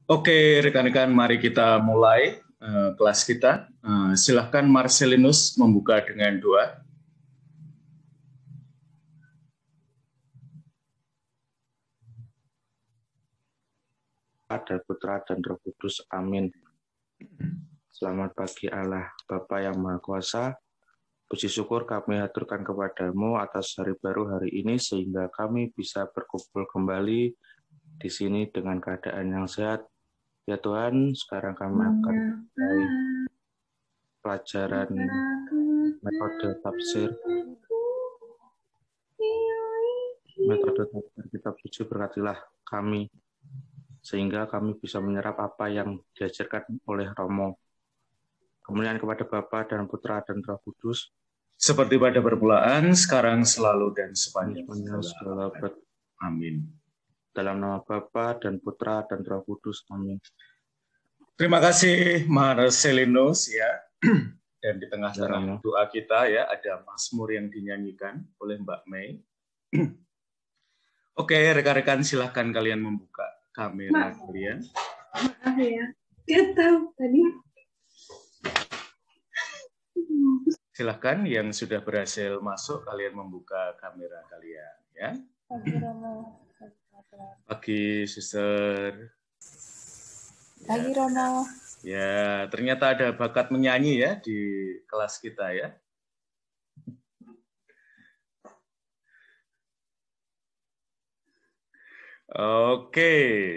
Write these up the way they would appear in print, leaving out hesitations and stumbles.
Oke, rekan-rekan, mari kita mulai kelas kita. Silahkan Marcelinus membuka dengan doa. Dan Putra dan Roh Kudus. Amin. Selamat pagi Allah, Bapa yang Maha Kuasa. Puji syukur kami haturkan kepadamu atas hari baru hari ini sehingga kami bisa berkumpul kembali di sini dengan keadaan yang sehat. Ya Tuhan, sekarang kami akan mulai pelajaran metode tafsir. Metode tafsir kitab suci, berkatilah kami sehingga kami bisa menyerap apa yang diajarkan oleh Romo. Kemuliaan kepada Bapa dan Putra dan Roh Kudus, seperti pada permulaan, sekarang, selalu, dan sepanjang segala abad. Amin. Dalam nama Bapa dan Putra dan Roh Kudus. Amin. Terima kasih Marcelinus ya. Dan di tengah-tengah doa kita ya ada Mazmur yang dinyanyikan oleh Mbak Mei. Oke, rekan-rekan, silahkan kalian membuka kamera kalian. Maaf ya, nggak tahu tadi. Silahkan yang sudah berhasil masuk, kalian membuka kamera kalian ya. Pagi, Suster. Pagi, Romo. Ya, ternyata ada bakat menyanyi ya di kelas kita ya. Oke,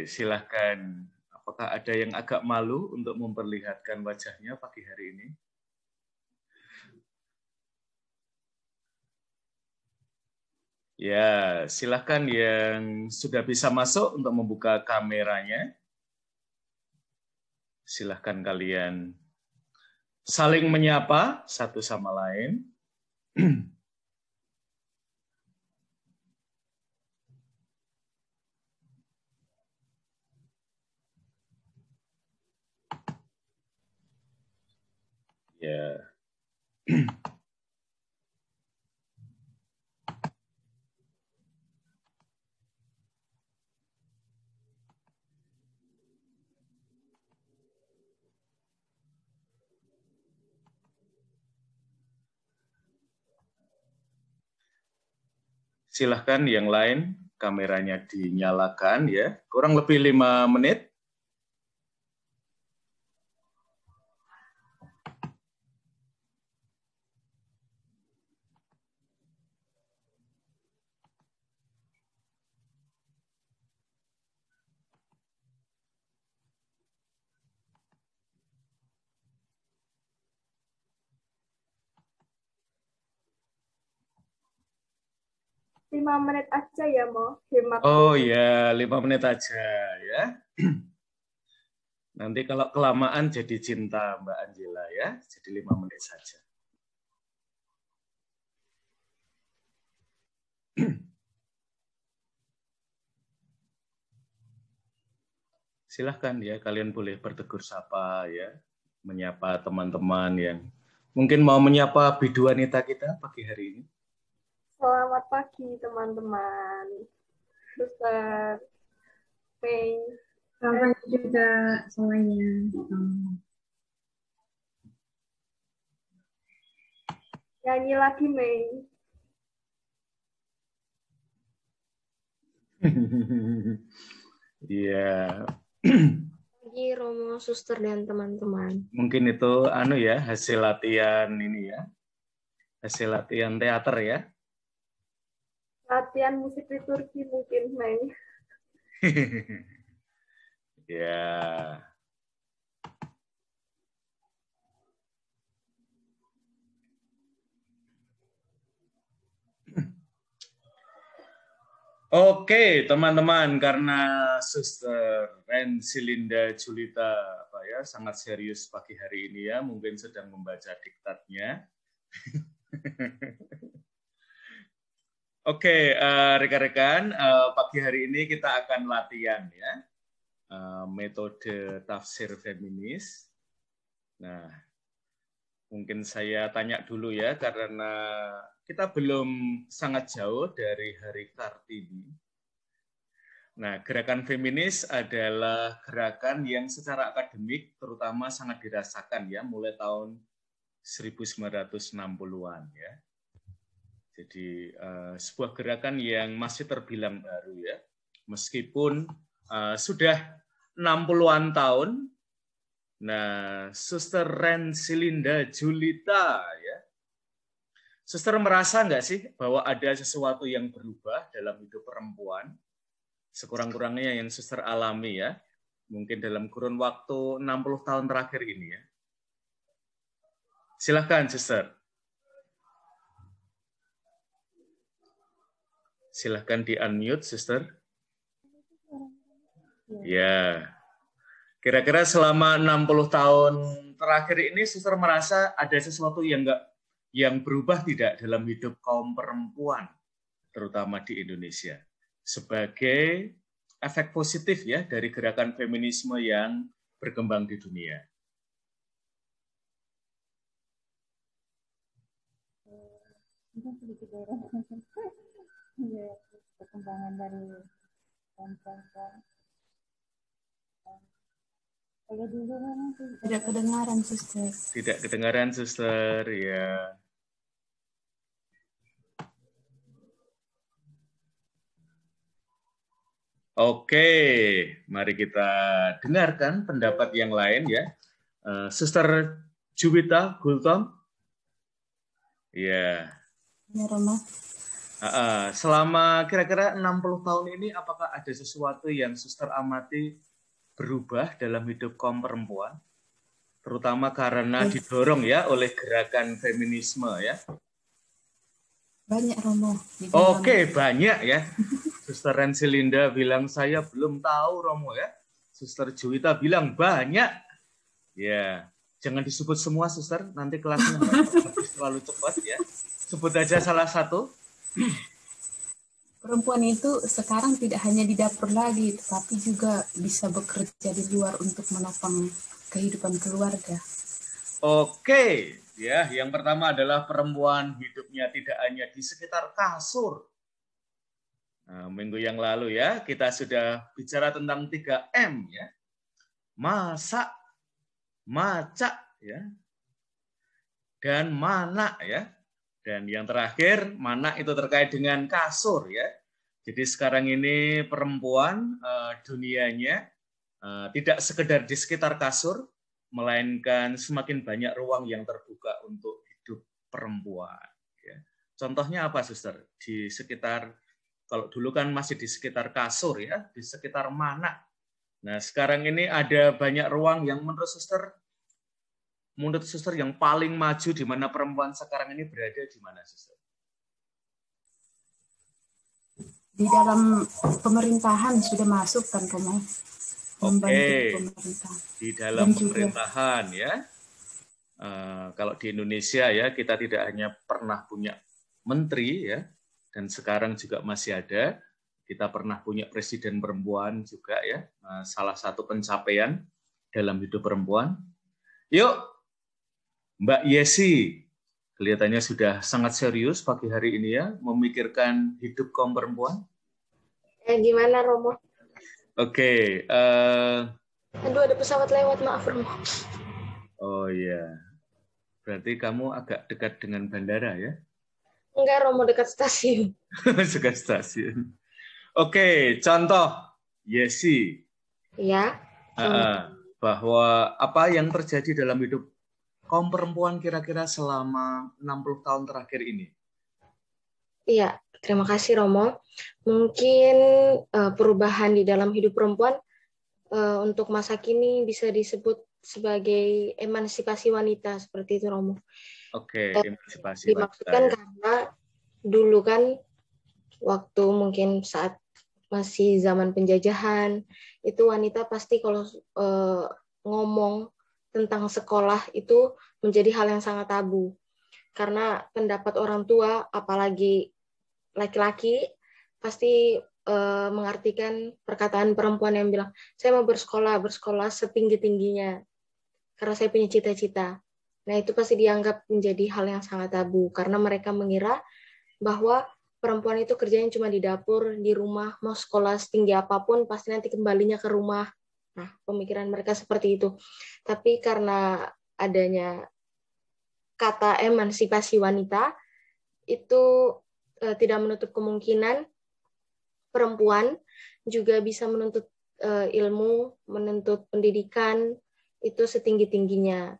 silahkan. Apakah ada yang agak malu untuk memperlihatkan wajahnya pagi hari ini? Ya, silahkan yang sudah bisa masuk untuk membuka kameranya. Silahkan kalian saling menyapa satu sama lain. Ya. Silahkan yang lain kameranya dinyalakan ya. Kurang lebih 5 menit. Lima menit aja ya, Mo. Hemat. Oh ya, 5 menit aja ya. Nanti kalau kelamaan jadi cinta Mbak Angela ya. Jadi 5 menit saja. Silahkan ya, kalian boleh bertegur sapa ya. Menyapa teman-teman yang mungkin mau menyapa bidu wanita kita pagi hari ini. Selamat pagi, teman-teman. Suster Mei. Selamat juga semuanya. Nyanyi lagi, Mei. Iya. Pagi Romo, Suster dan teman-teman. Mungkin itu ya hasil latihan ini ya. Hasil latihan teater ya. Latihan musik liturgi mungkin, Mei. Ya. Oke, teman-teman, karena Suster Rensilinda Julita sangat serius pagi hari ini ya, mungkin sedang membaca diktatnya. Oke, rekan-rekan, pagi hari ini kita akan latihan ya, metode tafsir feminis. Nah, mungkin saya tanya dulu ya, karena kita belum sangat jauh dari Hari Kartini. Nah, gerakan feminis adalah gerakan yang secara akademik terutama sangat dirasakan ya mulai tahun 1960-an ya. Jadi sebuah gerakan yang masih terbilang baru ya. Meskipun sudah 60-an tahun. Nah, Suster Rensilinda Julita ya. Suster merasa nggak sih bahwa ada sesuatu yang berubah dalam hidup perempuan? Sekurang-kurangnya yang Suster alami ya. Mungkin dalam kurun waktu 60 tahun terakhir ini ya. Silakan, Suster. Silakan di-unmute, Suster. Ya. Kira-kira selama 60 tahun terakhir ini, Suster merasa ada sesuatu yang berubah tidak dalam hidup kaum perempuan, terutama di Indonesia, sebagai efek positif ya dari gerakan feminisme yang berkembang di dunia. Perkembangan dari perempuan. Tidak kedengaran, Suster. Tidak kedengaran, Suster, ya. Oke, mari kita dengarkan pendapat yang lain ya. Suster Juwita Gultom. Ya. Ya, Roma. Selama kira-kira 60 tahun ini, apakah ada sesuatu yang Suster amati berubah dalam hidup kaum perempuan? Terutama karena didorong ya oleh gerakan feminisme ya. Banyak, Romo. Oke, banyak ya. Suster Rensilinda bilang saya belum tahu, Romo ya. Suster Juwita bilang banyak. Ya, jangan disebut semua, Suster. Nanti kelasnya terlalu cepat ya. Sebut aja salah satu. Perempuan itu sekarang tidak hanya di dapur lagi, tetapi juga bisa bekerja di luar untuk menopang kehidupan keluarga. Oke, ya, yang pertama adalah perempuan hidupnya tidak hanya di sekitar kasur. Nah, minggu yang lalu ya, kita sudah bicara tentang 3M ya. Masak, macak ya. Dan mana ya. Dan yang terakhir, mana itu terkait dengan kasur ya. Jadi sekarang ini perempuan dunianya tidak sekedar di sekitar kasur, melainkan semakin banyak ruang yang terbuka untuk hidup perempuan. Ya. Contohnya apa, Suster? Di sekitar, kalau dulu kan masih di sekitar kasur ya, di sekitar mana. Nah sekarang ini ada banyak ruang yang menurut Suster yang paling maju di mana perempuan sekarang ini berada di mana, Suster? Di dalam pemerintahan sudah masuk kan, Romo? Oke, di dalam pemerintahan ya. Kalau di Indonesia ya, kita tidak hanya pernah punya menteri ya, dan sekarang juga masih ada. Kita pernah punya presiden perempuan juga ya, salah satu pencapaian dalam hidup perempuan. Yuk, Mbak Yesi, kelihatannya sudah sangat serius pagi hari ini ya, memikirkan hidup kaum perempuan. Gimana, Romo? Oke. Aduh, ada pesawat lewat, maaf, Romo. Oh iya. Berarti kamu agak dekat dengan bandara ya? Enggak, Romo, dekat stasiun. Dekat stasiun. Oke, contoh Yesi. Ya. Bahwa apa yang terjadi dalam hidup kaum perempuan kira-kira selama 60 tahun terakhir ini? Iya, terima kasih, Romo. Mungkin perubahan di dalam hidup perempuan untuk masa kini bisa disebut sebagai emansipasi wanita, seperti itu, Romo. Oke, emansipasi dimaksudkan wanita. Karena dulu kan waktu mungkin saat masih zaman penjajahan, itu wanita pasti kalau ngomong tentang sekolah itu menjadi hal yang sangat tabu. Karena pendapat orang tua, apalagi laki-laki, pasti mengartikan perkataan perempuan yang bilang, saya mau bersekolah setinggi-tingginya, karena saya punya cita-cita. Nah, itu pasti dianggap menjadi hal yang sangat tabu, karena mereka mengira bahwa perempuan itu kerjanya cuma di dapur, di rumah, mau sekolah setinggi apapun pasti nanti kembalinya ke rumah. Nah, pemikiran mereka seperti itu. Tapi karena adanya kata emansipasi wanita, itu tidak menutup kemungkinan perempuan juga bisa menuntut ilmu, menuntut pendidikan itu setinggi-tingginya.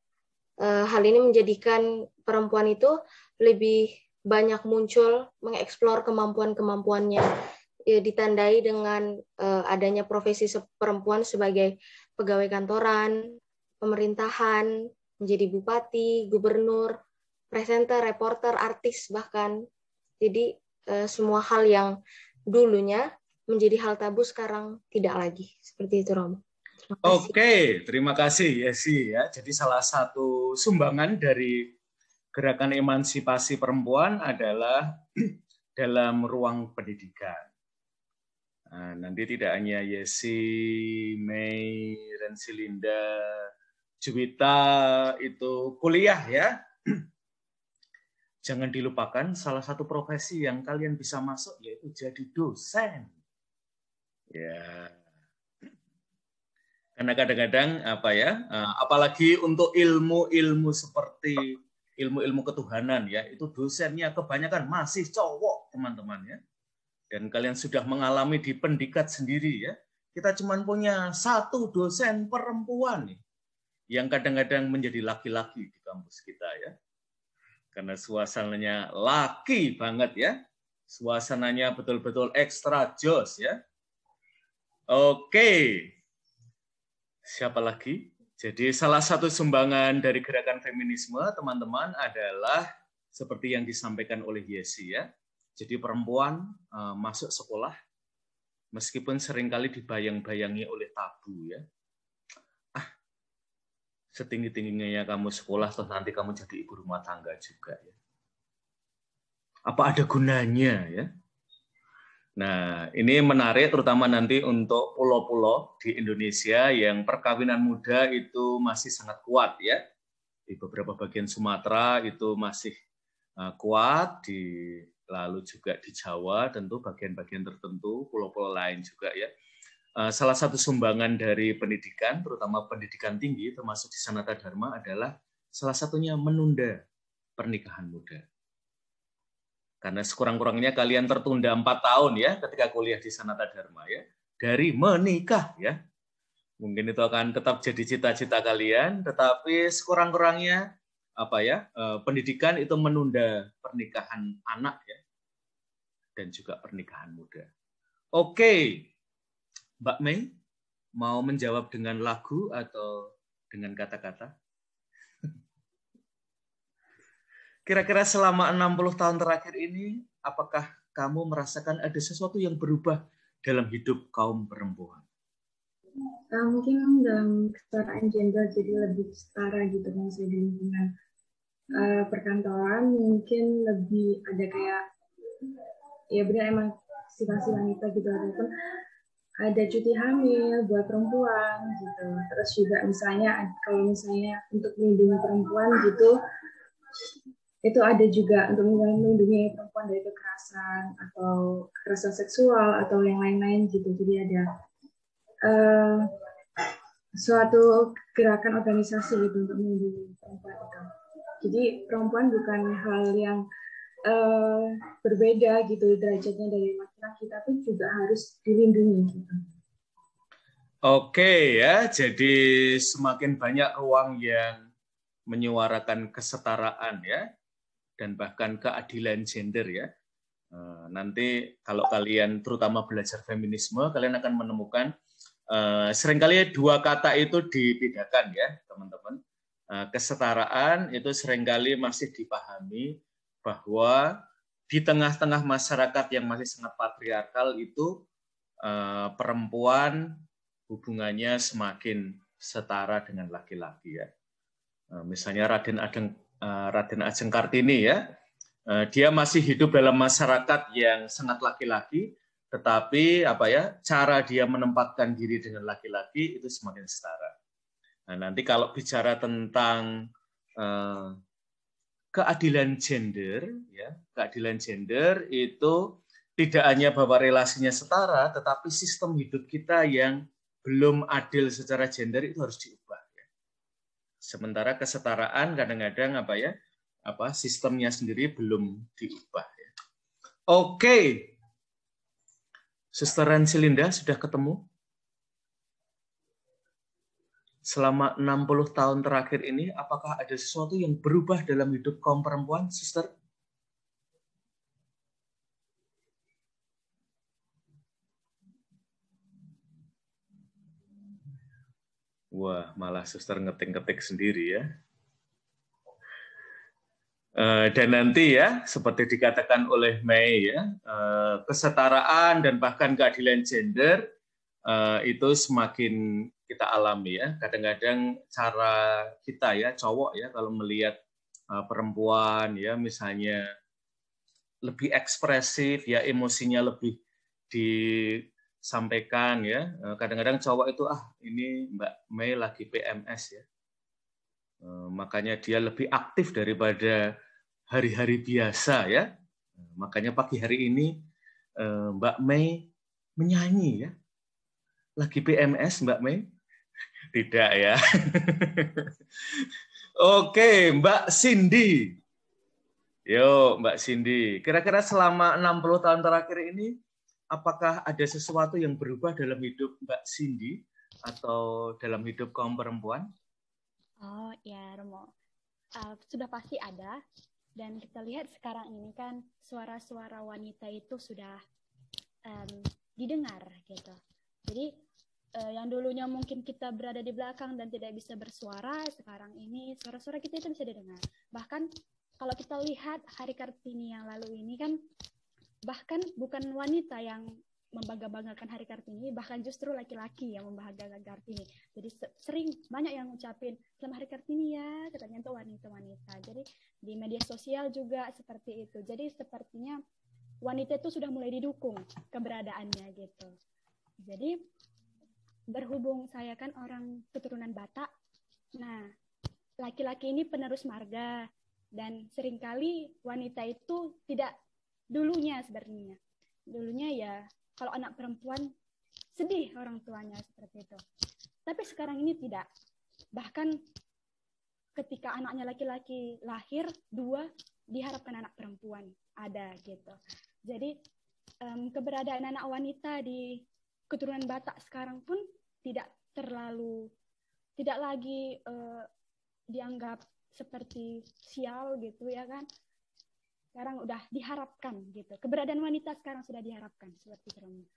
Hal ini menjadikan perempuan itu lebih banyak muncul, mengeksplor kemampuan-kemampuannya, ditandai dengan adanya profesi perempuan sebagai pegawai kantoran, pemerintahan, menjadi bupati, gubernur, presenter, reporter, artis bahkan. Jadi semua hal yang dulunya menjadi hal tabu sekarang tidak lagi. Seperti itu, Romo. Oke, terima kasih Yesi ya. Jadi salah satu sumbangan dari gerakan emansipasi perempuan adalah dalam ruang pendidikan. Nah, nanti tidak hanya Yesi, Mei, Rensilinda, Juwita itu kuliah ya. Jangan dilupakan salah satu profesi yang kalian bisa masuk yaitu jadi dosen. Ya. Karena kadang-kadang apalagi untuk ilmu-ilmu seperti ilmu-ilmu ketuhanan ya, itu dosennya kebanyakan masih cowok, teman-teman ya. Dan kalian sudah mengalami di pendidikan sendiri ya. Kita cuma punya satu dosen perempuan nih, yang kadang-kadang menjadi laki-laki di kampus kita ya. Karena suasananya laki banget ya. Suasananya betul-betul ekstra jos ya. Oke. Siapa lagi? Jadi salah satu sumbangan dari gerakan feminisme, teman-teman, adalah seperti yang disampaikan oleh Yesi ya. Jadi perempuan masuk sekolah, meskipun seringkali dibayang-bayangi oleh tabu ya. Setinggi-tingginya kamu sekolah, terus nanti kamu jadi ibu rumah tangga juga ya. Apa ada gunanya ya? Nah, ini menarik terutama nanti untuk pulau-pulau di Indonesia yang perkawinan muda itu masih sangat kuat ya. Di beberapa bagian Sumatera itu masih kuat, lalu juga di Jawa tentu bagian-bagian tertentu, pulau-pulau lain juga ya. Salah satu sumbangan dari pendidikan, terutama pendidikan tinggi termasuk di Sanata Dharma adalah salah satunya menunda pernikahan muda. Karena sekurang-kurangnya kalian tertunda 4 tahun ya ketika kuliah di Sanata Dharma ya, dari menikah ya. Mungkin itu akan tetap jadi cita-cita kalian, tetapi sekurang-kurangnya pendidikan itu menunda pernikahan anak ya, dan juga pernikahan muda. Oke, Mbak Mei mau menjawab dengan lagu atau dengan kata-kata? Kira-kira selama 60 tahun terakhir ini, apakah kamu merasakan ada sesuatu yang berubah dalam hidup kaum perempuan? Mungkin dalam kesetaraan gender jadi lebih setara gitu kan, di lingkungan perkantoran mungkin lebih ada kayak ya benar emansipasi wanita gitu, ataupun ada cuti hamil buat perempuan gitu. Terus juga misalnya kalau misalnya untuk melindungi perempuan gitu, itu ada juga untuk melindungi perempuan dari kekerasan atau kekerasan seksual atau yang lain-lain gitu. Jadi ada suatu gerakan organisasi gitu untuk melindungi perempuan itu. Jadi perempuan bukan hal yang berbeda gitu derajatnya dari laki-laki, tapi juga harus dilindungi gitu. Oke ya, jadi semakin banyak ruang yang menyuarakan kesetaraan ya, dan bahkan keadilan gender ya. Nanti kalau kalian terutama belajar feminisme, kalian akan menemukan seringkali 2 kata itu dibedakan ya, teman-teman. Kesetaraan itu seringkali masih dipahami bahwa di tengah-tengah masyarakat yang masih sangat patriarkal itu perempuan hubungannya semakin setara dengan laki-laki ya. Misalnya Raden Ajeng Kartini ya, dia masih hidup dalam masyarakat yang sangat laki-laki, tetapi cara dia menempatkan diri dengan laki-laki itu semakin setara. Nah, nanti kalau bicara tentang keadilan gender, ya, keadilan gender itu tidak hanya bahwa relasinya setara, tetapi sistem hidup kita yang belum adil secara gender itu harus diubah. Ya. Sementara kesetaraan kadang-kadang sistemnya sendiri belum diubah. Ya. Oke, Suster Ransilinda sudah ketemu? Selama 60 tahun terakhir ini, apakah ada sesuatu yang berubah dalam hidup kaum perempuan, Suster? Wah, malah Suster ngetik-ngetik sendiri ya. Dan nanti ya, seperti dikatakan oleh Mei ya, kesetaraan dan bahkan keadilan gender itu semakin kita alami ya. Kadang-kadang cara kita ya, cowok ya, kalau melihat perempuan ya, misalnya lebih ekspresif ya, emosinya lebih disampaikan ya. Kadang-kadang cowok itu ini Mbak Mei lagi PMS ya. Makanya dia lebih aktif daripada hari-hari biasa ya. Makanya pagi hari ini Mbak Mei menyanyi ya. Lagi PMS Mbak Mei? Tidak ya. Oke, Mbak Cindy. Yo, Mbak Cindy. Kira-kira selama 60 tahun terakhir ini, apakah ada sesuatu yang berubah dalam hidup Mbak Cindy atau dalam hidup kaum perempuan? Oh ya, Romo. Sudah pasti ada. Dan kita lihat sekarang ini kan suara-suara wanita itu sudah didengar gitu. Jadi yang dulunya mungkin kita berada di belakang dan tidak bisa bersuara, sekarang ini suara-suara kita itu bisa didengar. Bahkan kalau kita lihat Hari Kartini yang lalu ini kan, bahkan bukan wanita yang membangga-banggakan Hari Kartini, bahkan justru laki-laki yang membanggakan Kartini. Jadi sering banyak yang ngucapin selamat Hari Kartini ya, katanya untuk wanita-wanita. Jadi di media sosial juga seperti itu. Jadi sepertinya wanita itu sudah mulai didukung keberadaannya gitu. Jadi berhubung saya kan orang keturunan Batak, nah laki-laki ini penerus marga dan seringkali wanita itu tidak dulunya sebenarnya. Dulunya ya kalau anak perempuan sedih orang tuanya seperti itu. Tapi sekarang ini tidak. Bahkan ketika anaknya laki-laki lahir, 2 diharapkan anak perempuan ada gitu. Jadi keberadaan anak wanita di keturunan Batak sekarang pun tidak lagi dianggap seperti sial gitu ya kan. Sekarang udah diharapkan gitu. Keberadaan wanita sekarang sudah diharapkan seperti itu.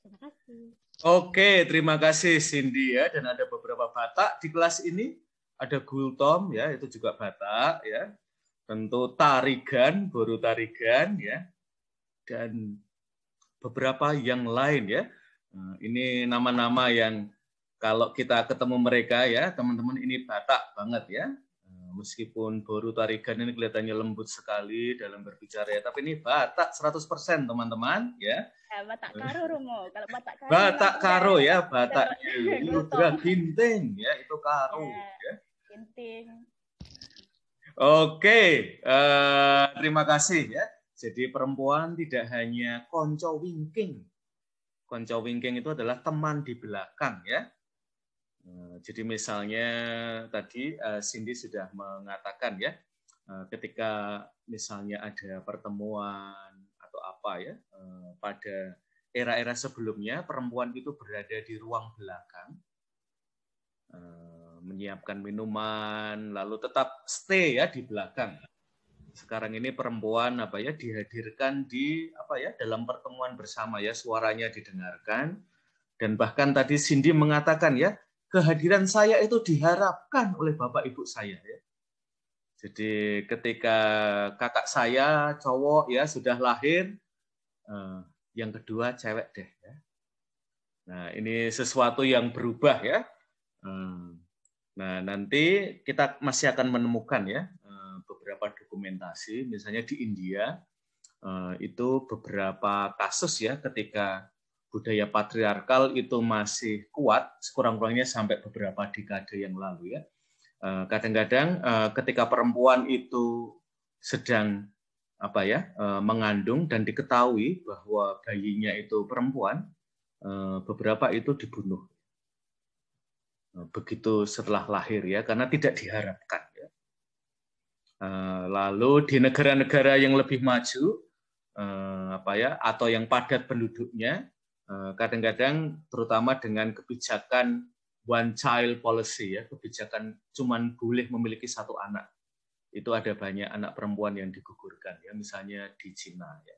Terima kasih. Oke, terima kasih Cindy ya. Dan ada beberapa Batak di kelas ini. Ada Gultom ya, itu juga Batak ya. Tentu Tarigan, Boru Tarigan ya. Dan beberapa yang lain ya. Ini nama-nama yang kalau kita ketemu mereka ya, teman-teman ini Batak banget ya. Meskipun Boru Tarigan ini kelihatannya lembut sekali dalam berbicara ya, tapi ini Batak 100% teman-teman ya. Batak Karo Romo, kalau Batak Karo. Batak Karo ya, Bataknya Ludra Ginting ya, itu Karo ya. Ginting. Oke, terima kasih ya. Jadi perempuan tidak hanya konco wingking. Konco wingking itu adalah teman di belakang ya. Jadi misalnya tadi Cindy sudah mengatakan ya, ketika misalnya ada pertemuan atau apa ya, pada era-era sebelumnya perempuan itu berada di ruang belakang, menyiapkan minuman, lalu tetap stay ya di belakang. Sekarang ini perempuan dihadirkan di dalam pertemuan bersama ya, suaranya didengarkan, dan bahkan tadi Cindy mengatakan ya, kehadiran saya itu diharapkan oleh bapak ibu saya ya. Jadi ketika kakak saya cowok ya sudah lahir, yang kedua cewek deh ya. Nah ini sesuatu yang berubah ya. Nah nanti kita masih akan menemukan ya beberapa dokumentasi, misalnya di India itu beberapa kasus ya ketika budaya patriarkal itu masih kuat, sekurang-kurangnya sampai beberapa dekade yang lalu ya. Kadang-kadang ketika perempuan itu sedang mengandung dan diketahui bahwa bayinya itu perempuan, beberapa itu dibunuh. Begitu setelah lahir ya, karena tidak diharapkan. Ya. Lalu di negara-negara yang lebih maju, atau yang padat penduduknya, kadang-kadang terutama dengan kebijakan one child policy ya, kebijakan cuman boleh memiliki satu anak. Itu ada banyak anak perempuan yang digugurkan ya, misalnya di Cina ya.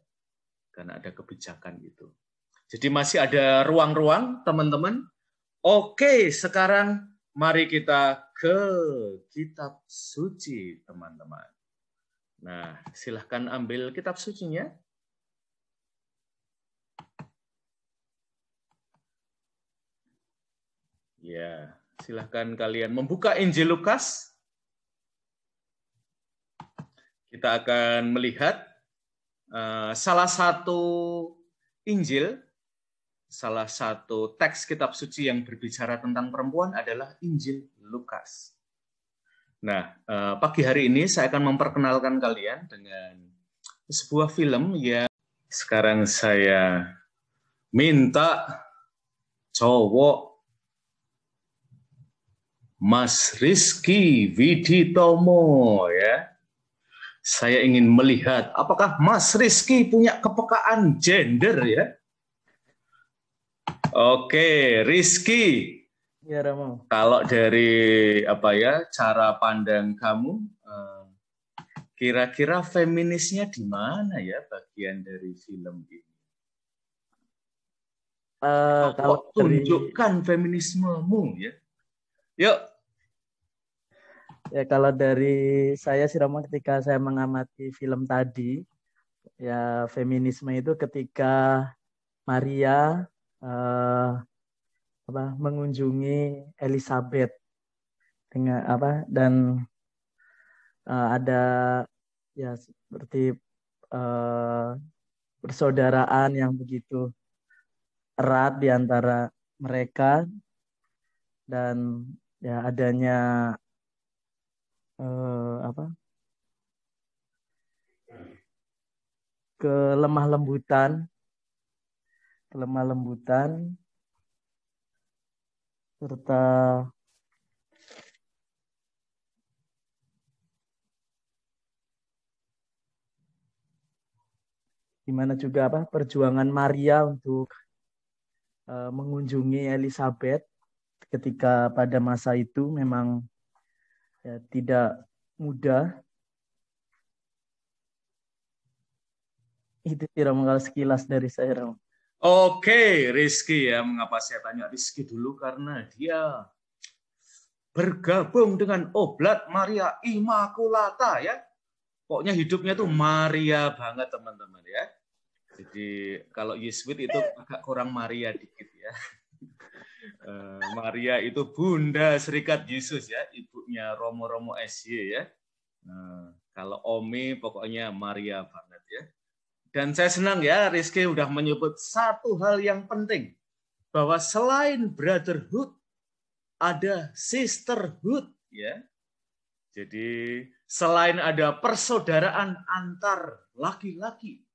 Karena ada kebijakan itu. Jadi masih ada ruang-ruang, teman-teman. Oke, sekarang mari kita ke kitab suci, teman-teman. Nah, silahkan ambil kitab sucinya. Ya, silahkan kalian membuka Injil Lukas. Kita akan melihat salah satu Injil, salah satu teks kitab suci yang berbicara tentang perempuan adalah Injil Lukas. Nah, pagi hari ini saya akan memperkenalkan kalian dengan sebuah film yang sekarang saya minta cowok Mas Rizky Widitomo ya. Saya ingin melihat apakah Mas Rizky punya kepekaan gender ya. Oke, Rizky. Ya, Ramo. Kalau dari cara pandang kamu, kira-kira feminisnya di mana ya bagian dari film ini? Kalau tunjukkan feminismemu ya. Yuk. Ya, kalau dari saya sih Ramo, ketika saya mengamati film tadi, ya feminisme itu ketika Maria mengunjungi Elizabeth dengan dan ada ya seperti persaudaraan yang begitu erat di antara mereka dan ya adanya kelemah lembutan serta gimana juga perjuangan Maria untuk mengunjungi Elizabeth ketika pada masa itu memang ya, tidak mudah. Itu sih Romo, kalau sekilas dari saya Romo. Oke, Rizky ya. Mengapa saya tanya Rizky dulu? Karena dia bergabung dengan Oblat Maria Immaculata ya. Pokoknya hidupnya tuh Maria banget teman-teman ya. Jadi kalau Yesuit itu agak kurang Maria dikit ya. Maria itu Bunda Serikat Yesus ya, ibunya Romo SY ya. Kalau Omi pokoknya Maria banget ya. Dan saya senang ya Rizky udah menyebut satu hal yang penting, bahwa selain brotherhood ada sisterhood ya. Jadi selain ada persaudaraan antar laki-laki,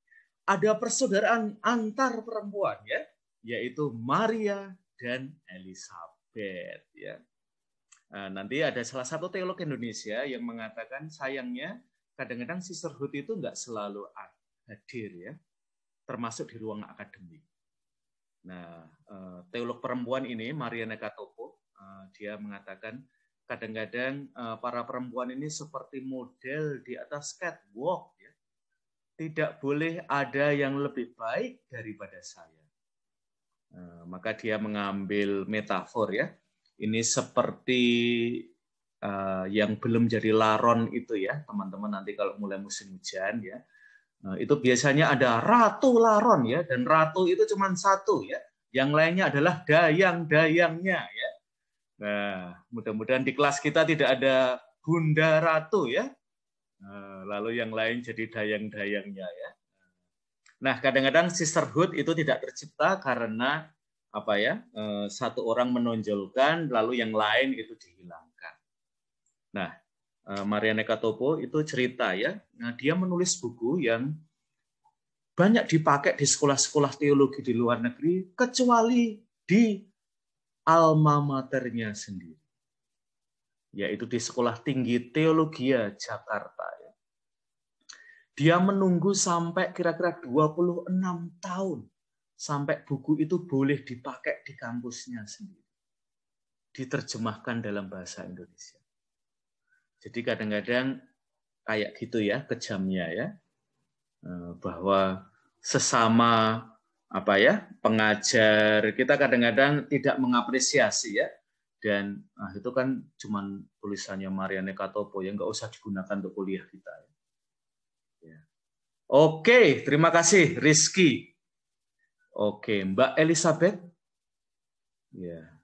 ada persaudaraan antar perempuan ya, yaitu Maria dan Elizabeth ya. Nanti ada salah satu teolog Indonesia yang mengatakan sayangnya kadang-kadang sisterhood itu nggak selalu hadir ya, termasuk di ruang akademik. Nah, teolog perempuan ini Maria Nekatopo, dia mengatakan kadang-kadang para perempuan ini seperti model di atas catwalk ya. Tidak boleh ada yang lebih baik daripada saya. Maka dia mengambil metafor ya. Ini seperti yang belum jadi laron itu ya, teman-teman, nanti kalau mulai musim hujan ya. Itu biasanya ada ratu laron ya, dan ratu itu cuma satu ya. Yang lainnya adalah dayang-dayangnya ya. Nah, mudah-mudahan di kelas kita tidak ada bunda ratu ya. Lalu yang lain jadi dayang-dayangnya ya. Nah, kadang-kadang sisterhood itu tidak tercipta karena satu orang menonjolkan lalu yang lain itu dihilangkan. Nah, Marianne Katopo itu cerita ya. Nah, dia menulis buku yang banyak dipakai di sekolah-sekolah teologi di luar negeri, kecuali di alma maternya sendiri, yaitu di Sekolah Tinggi Teologia Jakarta. Dia menunggu sampai kira-kira 26 tahun sampai buku itu boleh dipakai di kampusnya sendiri, diterjemahkan dalam bahasa Indonesia. Jadi kadang-kadang kayak gitu ya kejamnya ya, bahwa sesama pengajar kita kadang-kadang tidak mengapresiasi ya, dan itu kan cuman tulisannya Marianne Katopo yang nggak usah digunakan untuk kuliah kita. Ya. Oke, terima kasih Rizky. Oke, Mbak Elizabeth. Ya.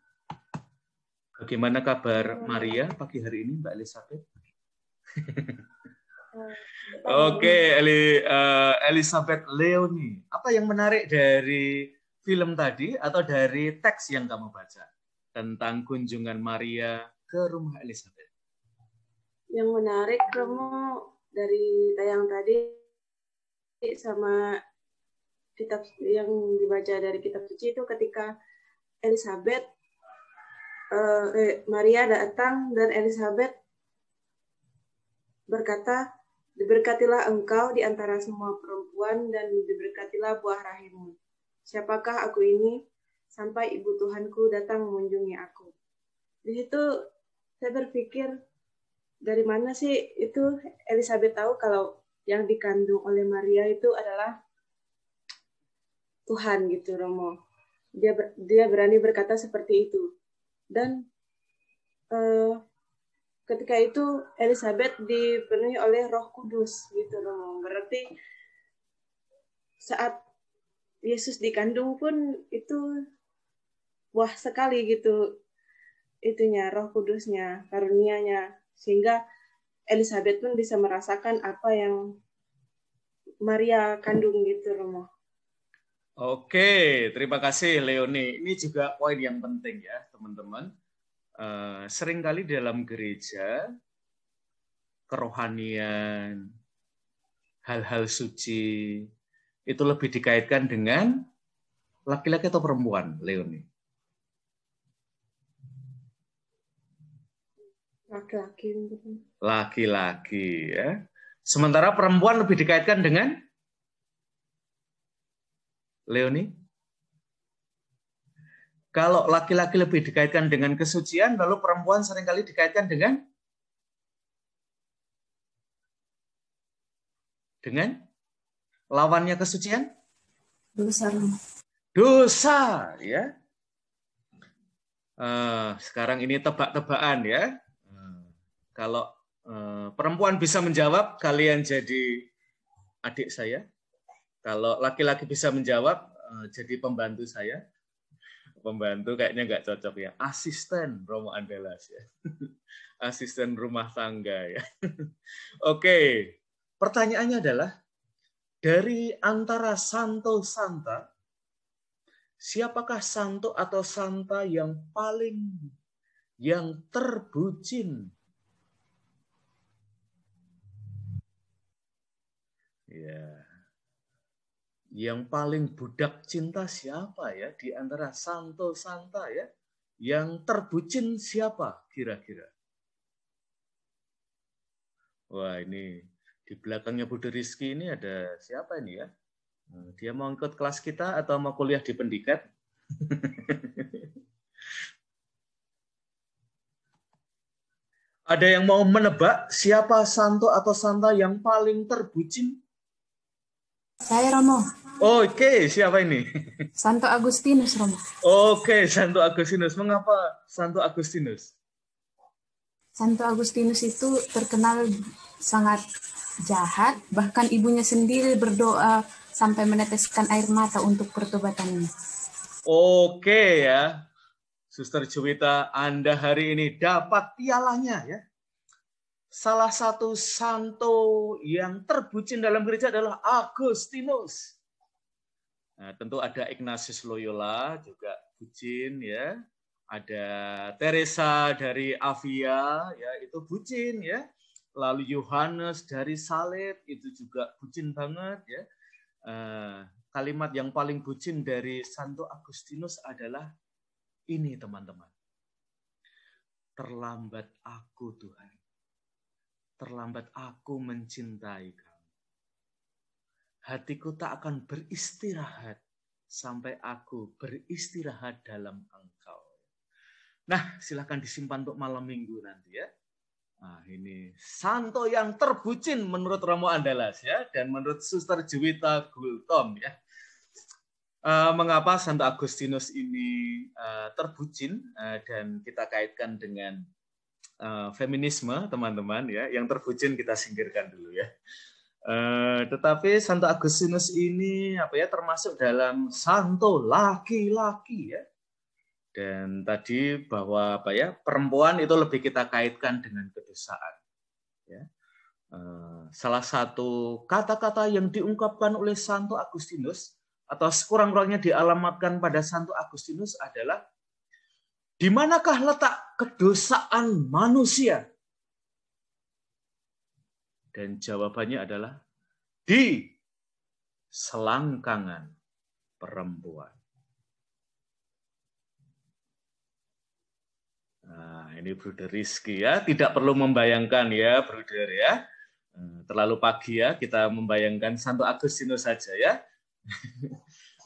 Bagaimana kabar Maria pagi hari ini, Mbak Elizabeth? Oke, Elizabeth Leoni. Apa yang menarik dari film tadi atau dari teks yang kamu baca tentang kunjungan Maria ke rumah Elizabeth? Yang menarik kamu dari tayang tadi sama kitab yang dibaca dari kitab suci itu ketika Elizabeth Maria datang dan Elizabeth berkata, "Diberkatilah engkau di antara semua perempuan dan diberkatilah buah rahimmu. Siapakah aku ini sampai ibu Tuhanku datang mengunjungi aku?" Di situ saya berpikir, dari mana sih itu Elizabeth tahu kalau yang dikandung oleh Maria itu adalah Tuhan gitu, Romo. Dia berani berkata seperti itu. Dan ketika itu Elizabeth dipenuhi oleh Roh Kudus gitu, Romo. Berarti saat Yesus dikandung pun itu wah sekali gitu itunya, Roh Kudusnya, karunia-Nya, sehingga Elizabeth pun bisa merasakan apa yang Maria kandung gitu, Romo. Oke, terima kasih Leoni. Ini juga poin yang penting ya, teman-teman. Seringkali dalam gereja, kerohanian, hal-hal suci, itu lebih dikaitkan dengan laki-laki atau perempuan, Leoni? Laki-laki. Laki-laki ya. Sementara perempuan lebih dikaitkan dengan Leoni? Kalau laki-laki lebih dikaitkan dengan kesucian, lalu perempuan seringkali dikaitkan dengan lawannya kesucian? Dosa. Dosa, ya. Sekarang ini tebak-tebakan ya. Kalau perempuan bisa menjawab, kalian jadi adik saya. Kalau laki-laki bisa menjawab, jadi pembantu saya. Pembantu kayaknya nggak cocok ya. Asisten Romo Andelas ya. Asisten rumah tangga ya. Oke, pertanyaannya adalah, dari antara santo-santa, siapakah santo atau santa yang terbucin? Ya. Yang paling budak cinta siapa ya di antara santo-santa ya? Yang terbucin siapa kira-kira? Wah, ini di belakangnya Budi Rizky ini ada siapa ini ya? Dia mau ikut kelas kita atau mau kuliah di Pendikat? Ada yang mau menebak siapa santo atau santa yang paling terbucin? Saya, Romo. Oke, siapa ini? Santo Agustinus, Romo. Oke, Santo Agustinus. Mengapa Santo Agustinus? Santo Agustinus itu terkenal sangat jahat, bahkan ibunya sendiri berdoa sampai meneteskan air mata untuk pertobatannya. Oke ya, Suster Juwita, Anda hari ini dapat pialanya ya. Salah satu santo yang terbucin dalam gereja adalah Agustinus. Nah, tentu ada Ignatius Loyola juga bucin ya. Ada Teresa dari Avia ya, itu bucin ya. Lalu Yohanes dari salib itu juga bucin banget ya. Kalimat yang paling bucin dari Santo Agustinus adalah ini, teman-teman. Terlambat aku, Tuhan. Terlambat aku mencintai kamu. Hatiku tak akan beristirahat sampai aku beristirahat dalam Engkau. Nah, silakan disimpan untuk malam minggu nanti ya. Nah, ini santo yang terbucin menurut Romo Andalas ya, dan menurut Suster Juwita Gultom ya. Mengapa Santo Agustinus ini terbucin dan kita kaitkan dengan feminisme, teman-teman ya. Yang terbucin kita singkirkan dulu ya. Tetapi Santo Agustinus ini termasuk dalam santo laki-laki ya. Dan tadi bahwa perempuan itu lebih kita kaitkan dengan kedosaan. Ya. Salah satu kata-kata yang diungkapkan oleh Santo Agustinus atau sekurang-kurangnya dialamatkan pada Santo Agustinus adalah di manakah letak kedosaan manusia? Dan jawabannya adalah di selangkangan perempuan. Nah, ini Bruder Rizky ya, tidak perlu membayangkan ya, Bruder ya. Terlalu pagi ya, kita membayangkan Santo Agustinus saja ya.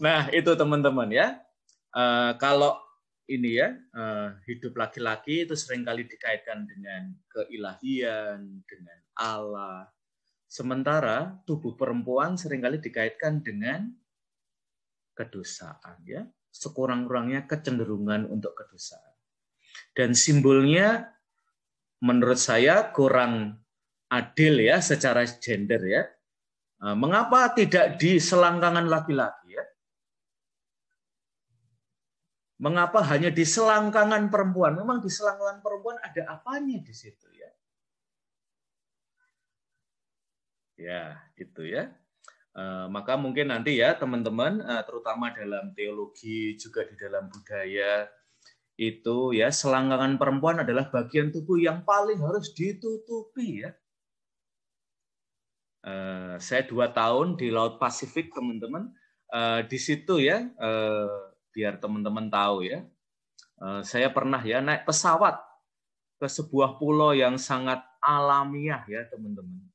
Nah, itu teman-teman ya. Kalau ini ya, hidup laki-laki itu seringkali dikaitkan dengan keilahian, dengan Allah. Sementara tubuh perempuan seringkali dikaitkan dengan kedosaan ya. Sekurang-kurangnya kecenderungan untuk kedosaan. Dan simbolnya menurut saya kurang adil ya secara gender ya. Mengapa tidak di selangkangan laki-laki ya? Mengapa hanya di selangkangan perempuan? Memang di selangkangan perempuan ada apanya di situ ya? Ya, itu ya. Maka mungkin nanti ya teman-teman, terutama dalam teologi juga di dalam budaya, itu ya selangkangan perempuan adalah bagian tubuh yang paling harus ditutupi ya. Saya 2 tahun di Laut Pasifik teman-teman, di situ ya biar teman-teman tahu ya, saya pernah ya naik pesawat ke sebuah pulau yang sangat alamiah ya teman-teman.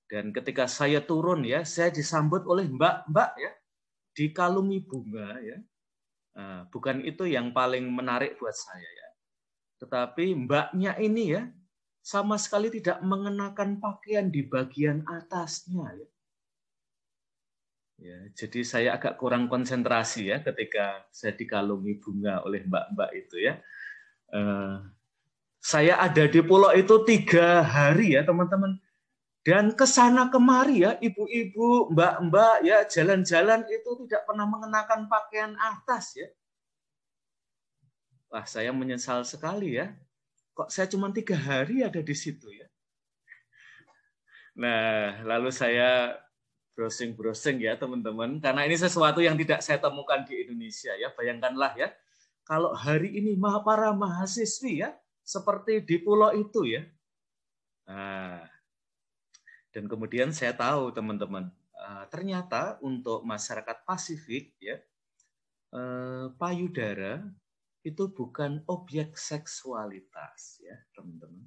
Dan ketika saya turun ya, saya disambut oleh mbak-mbak ya, dikalungi bunga ya. Bukan itu yang paling menarik buat saya ya. Tetapi mbaknya ini ya sama sekali tidak mengenakan pakaian di bagian atasnya ya. Ya, jadi saya agak kurang konsentrasi ya ketika saya dikalungi bunga oleh mbak-mbak itu ya. Saya ada di pulau itu 3 hari ya teman-teman. Dan kesana kemari ya ibu-ibu, mbak-mbak ya jalan-jalan itu tidak pernah mengenakan pakaian atas ya. Wah, saya menyesal sekali ya. Kok saya cuma 3 hari ada di situ ya. Nah, lalu saya browsing ya teman-teman. Karena ini sesuatu yang tidak saya temukan di Indonesia ya. Bayangkanlah ya. Kalau hari ini para mahasiswi ya. Seperti di pulau itu ya. Nah, dan kemudian saya tahu teman-teman. Ternyata untuk masyarakat Pasifik ya. Payudara itu bukan objek seksualitas ya teman-teman.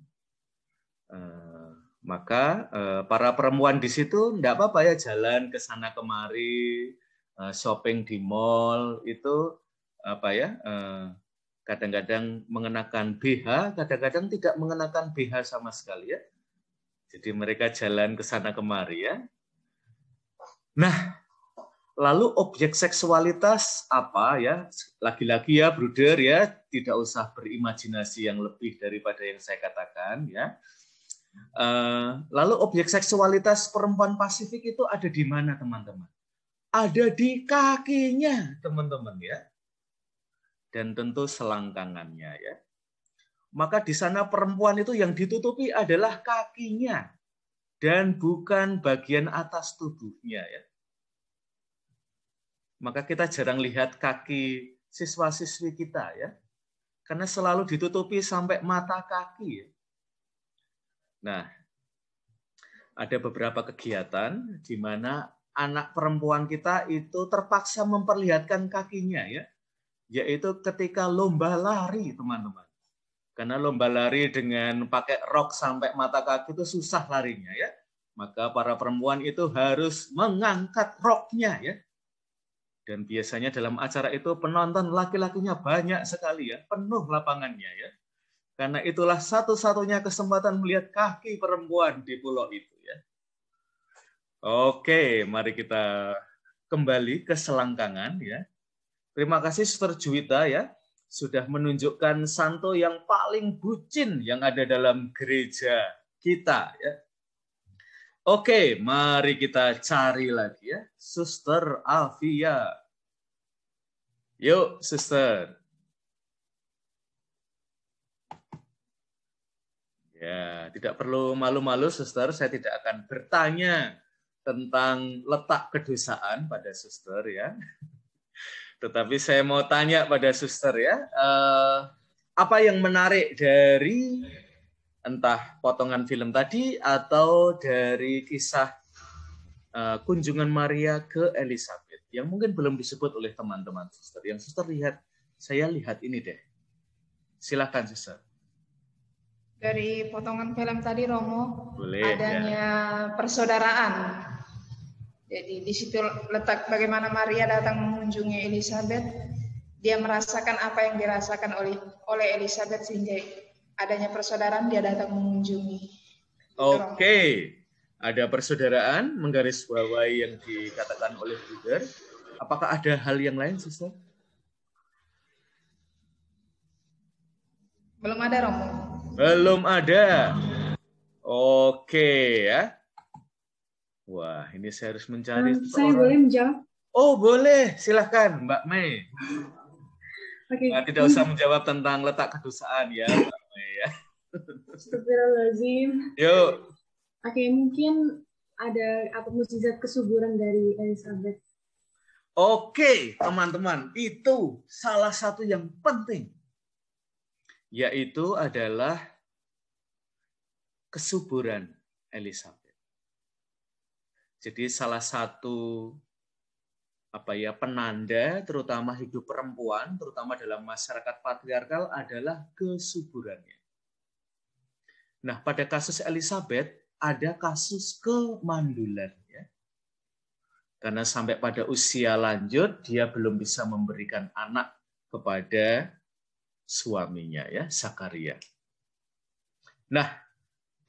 Maka para perempuan di situ enggak apa-apa ya jalan ke sana kemari, shopping di mall itu kadang-kadang mengenakan BH, kadang-kadang tidak mengenakan BH sama sekali ya. Jadi mereka jalan ke sana kemari ya. Nah, lalu objek seksualitas apa ya? Lagi-lagi ya, Bruder ya, tidak usah berimajinasi yang lebih daripada yang saya katakan ya. Lalu objek seksualitas perempuan Pasifik itu ada di mana teman-teman? Ada di kakinya teman-teman ya. Dan tentu selangkangannya ya. Maka di sana perempuan itu yang ditutupi adalah kakinya dan bukan bagian atas tubuhnya ya. Maka kita jarang lihat kaki siswa-siswi kita ya. Karena selalu ditutupi sampai mata kaki ya. Nah, ada beberapa kegiatan di mana anak perempuan kita itu terpaksa memperlihatkan kakinya ya, yaitu ketika lomba lari, teman-teman. Karena lomba lari dengan pakai rok sampai mata kaki itu susah larinya ya. Maka para perempuan itu harus mengangkat roknya ya. Dan biasanya dalam acara itu penonton laki-lakinya banyak sekali ya, penuh lapangannya ya. Karena itulah satu-satunya kesempatan melihat kaki perempuan di pulau itu ya. Oke, mari kita kembali ke selangkangan ya. Terima kasih Suster Juwita ya, sudah menunjukkan santo yang paling bucin yang ada dalam gereja kita ya. Oke, mari kita cari lagi ya, Suster Alfia. Yuk, Suster. Ya, tidak perlu malu-malu, Suster. Saya tidak akan bertanya tentang letak kedosaan pada Suster ya. Tetapi saya mau tanya pada Suster ya, apa yang menarik dari entah potongan film tadi atau dari kisah kunjungan Maria ke Elizabeth yang mungkin belum disebut oleh teman-teman Suster. Yang Suster lihat, saya lihat ini deh. Silakan Suster. Dari potongan film tadi Romo, boleh, adanya ya. Persaudaraan. Jadi di situ letak bagaimana Maria datang mengunjungi Elizabeth. Dia merasakan apa yang dirasakan oleh Elizabeth sehingga adanya persaudaraan dia datang mengunjungi. Oke, ada persaudaraan menggarisbawahi yang dikatakan oleh Bruder. Apakah ada hal yang lain, Suster? Belum ada, Romo. Belum ada. Oke ya. Wah, ini saya harus mencari Saya boleh menjawab? Oh, boleh. Silahkan, Mbak Mei. Okay. Nah, tidak usah menjawab tentang letak kedosaan ya, Mbak Mei ya. Astagfirullahaladzim. Yuk. Oke, mungkin ada apa mukjizat kesuburan dari Elizabeth. Oke, teman-teman, itu salah satu yang penting. Yaitu adalah kesuburan Elizabeth. Jadi salah satu penanda terutama hidup perempuan, terutama dalam masyarakat patriarkal adalah kesuburannya. Nah, pada kasus Elizabeth ada kasus kemandulan ya. Karena sampai pada usia lanjut dia belum bisa memberikan anak kepada suaminya ya, Zakaria. Nah,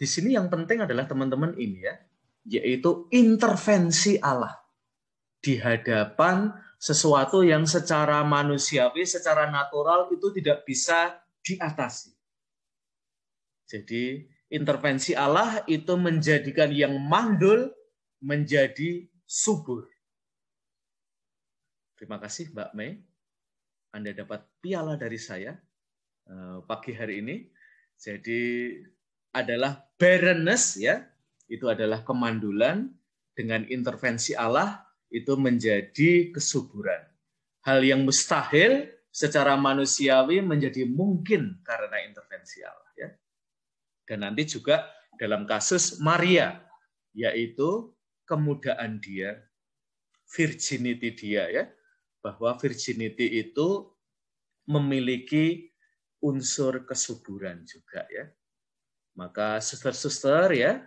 di sini yang penting adalah teman-teman ini ya, yaitu intervensi Allah di hadapan sesuatu yang secara manusiawi, secara natural itu tidak bisa diatasi. Jadi, intervensi Allah itu menjadikan yang mandul menjadi subur. Terima kasih Mbak Mei. Anda dapat piala dari saya pagi hari ini. Jadi adalah barrenness ya, itu adalah kemandulan, dengan intervensi Allah itu menjadi kesuburan. Hal yang mustahil secara manusiawi menjadi mungkin karena intervensi Allah ya. Dan nanti juga dalam kasus Maria, yaitu kemudaan dia, virginity dia ya, bahwa virginity itu memiliki unsur kesuburan juga ya. Maka suster-suster ya,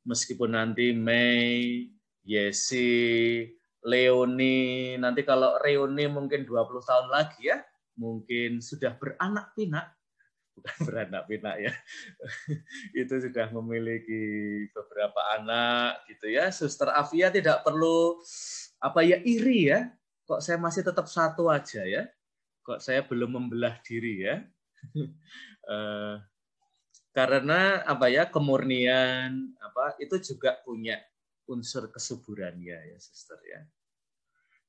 meskipun nanti Mei, Yesi, Leoni, nanti kalau Reuni mungkin 20 tahun lagi ya, mungkin sudah beranak pinak, bukan beranak pinak ya, itu sudah memiliki beberapa anak gitu ya. Suster Afia tidak perlu iri ya, kok saya masih tetap satu aja ya, kok saya belum membelah diri ya. Karena kemurnian itu juga punya unsur kesuburannya ya, Suster ya.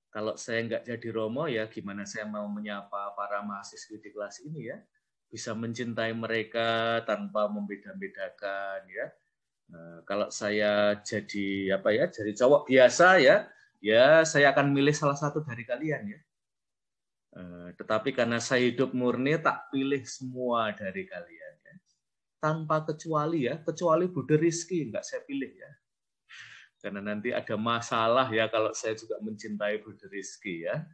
Kalau saya nggak jadi Romo ya, gimana saya mau menyapa para mahasiswi di kelas ini ya, bisa mencintai mereka tanpa membeda-bedakan ya. Kalau saya jadi jadi cowok biasa ya, saya akan milih salah satu dari kalian ya. Tetapi karena saya hidup murni, tak pilih semua dari kalian ya. Tanpa kecuali ya, kecuali Bude Rizky nggak saya pilih ya. Karena nanti ada masalah ya kalau saya juga mencintai Budi Rizky ya.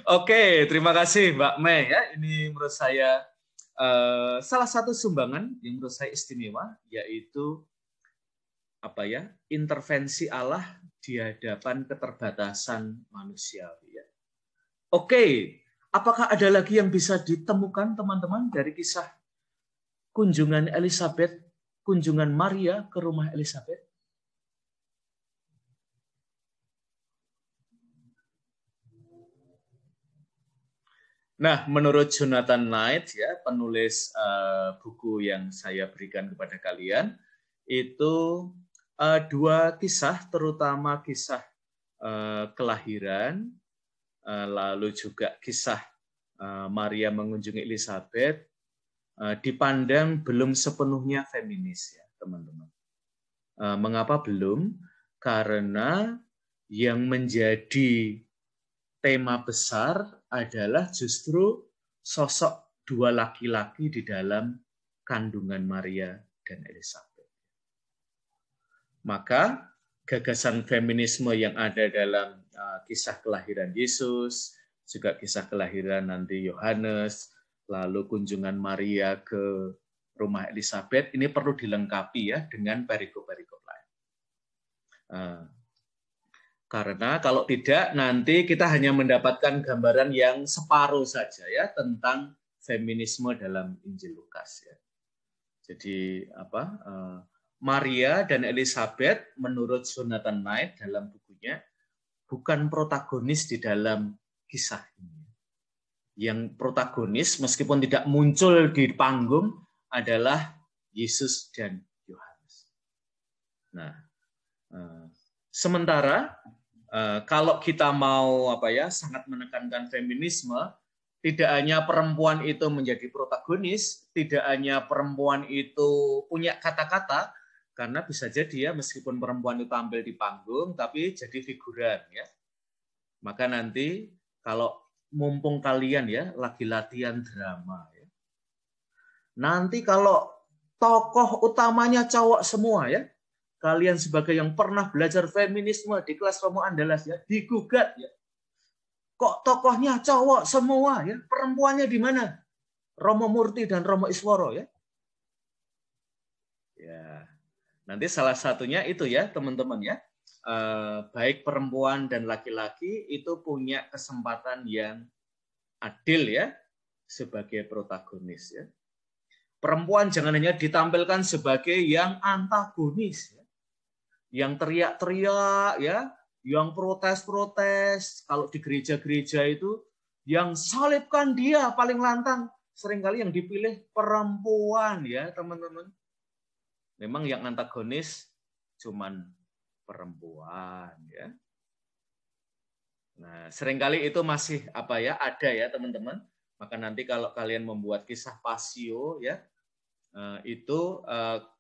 Oke, terima kasih Mbak Mei ya. Ini menurut saya salah satu sumbangan yang menurut saya istimewa, yaitu apa ya, intervensi Allah di hadapan keterbatasan manusiawi. Ya. Oke, apakah ada lagi yang bisa ditemukan teman-teman dari kisah kunjungan Elizabeth, kunjungan Maria ke rumah Elizabeth? Nah, menurut Jonathan Knight ya, penulis buku yang saya berikan kepada kalian, itu dua kisah, terutama kisah kelahiran, lalu juga kisah Maria mengunjungi Elizabeth, dipandang belum sepenuhnya feminis ya, teman-teman. Mengapa belum? Karena yang menjadi tema besar adalah justru sosok dua laki-laki di dalam kandungan Maria dan Elizabeth. Maka gagasan feminisme yang ada dalam kisah kelahiran Yesus, juga kisah kelahiran nanti Yohanes, lalu kunjungan Maria ke rumah Elizabeth, ini perlu dilengkapi ya dengan perikop-perikop lain. Karena kalau tidak, nanti kita hanya mendapatkan gambaran yang separuh saja ya tentang feminisme dalam Injil Lukas. Ya. Jadi apa? Maria dan Elizabeth menurut Jonathan Knight dalam bukunya bukan protagonis di dalam kisah ini. Yang protagonis meskipun tidak muncul di panggung adalah Yesus dan Yohanes. Nah, sementara kalau kita mau apa ya sangat menekankan feminisme, tidak hanya perempuan itu menjadi protagonis, tidak hanya perempuan itu punya kata-kata, karena bisa jadi ya meskipun perempuan itu tampil di panggung, tapi jadi figuran ya. Maka nanti kalau mumpung kalian ya lagi latihan drama ya, nanti kalau tokoh utamanya cowok semua ya, kalian sebagai yang pernah belajar feminisme di kelas Romo Andalas ya, digugat ya. Kok tokohnya cowok semua ya? Perempuannya di mana? Romo Murti dan Romo Isworo ya. Ya. Nanti salah satunya itu ya, teman-teman ya. Baik perempuan dan laki-laki itu punya kesempatan yang adil ya sebagai protagonis ya. Perempuan jangan hanya ditampilkan sebagai yang antagonis ya. Yang teriak-teriak ya, yang protes-protes. Kalau di gereja-gereja itu yang salibkan dia paling lantang, seringkali yang dipilih perempuan ya, teman-teman. Memang yang antagonis cuman perempuan ya. Nah, seringkali itu masih apa ya, ada ya, teman-teman. Maka nanti kalau kalian membuat kisah pasio ya, itu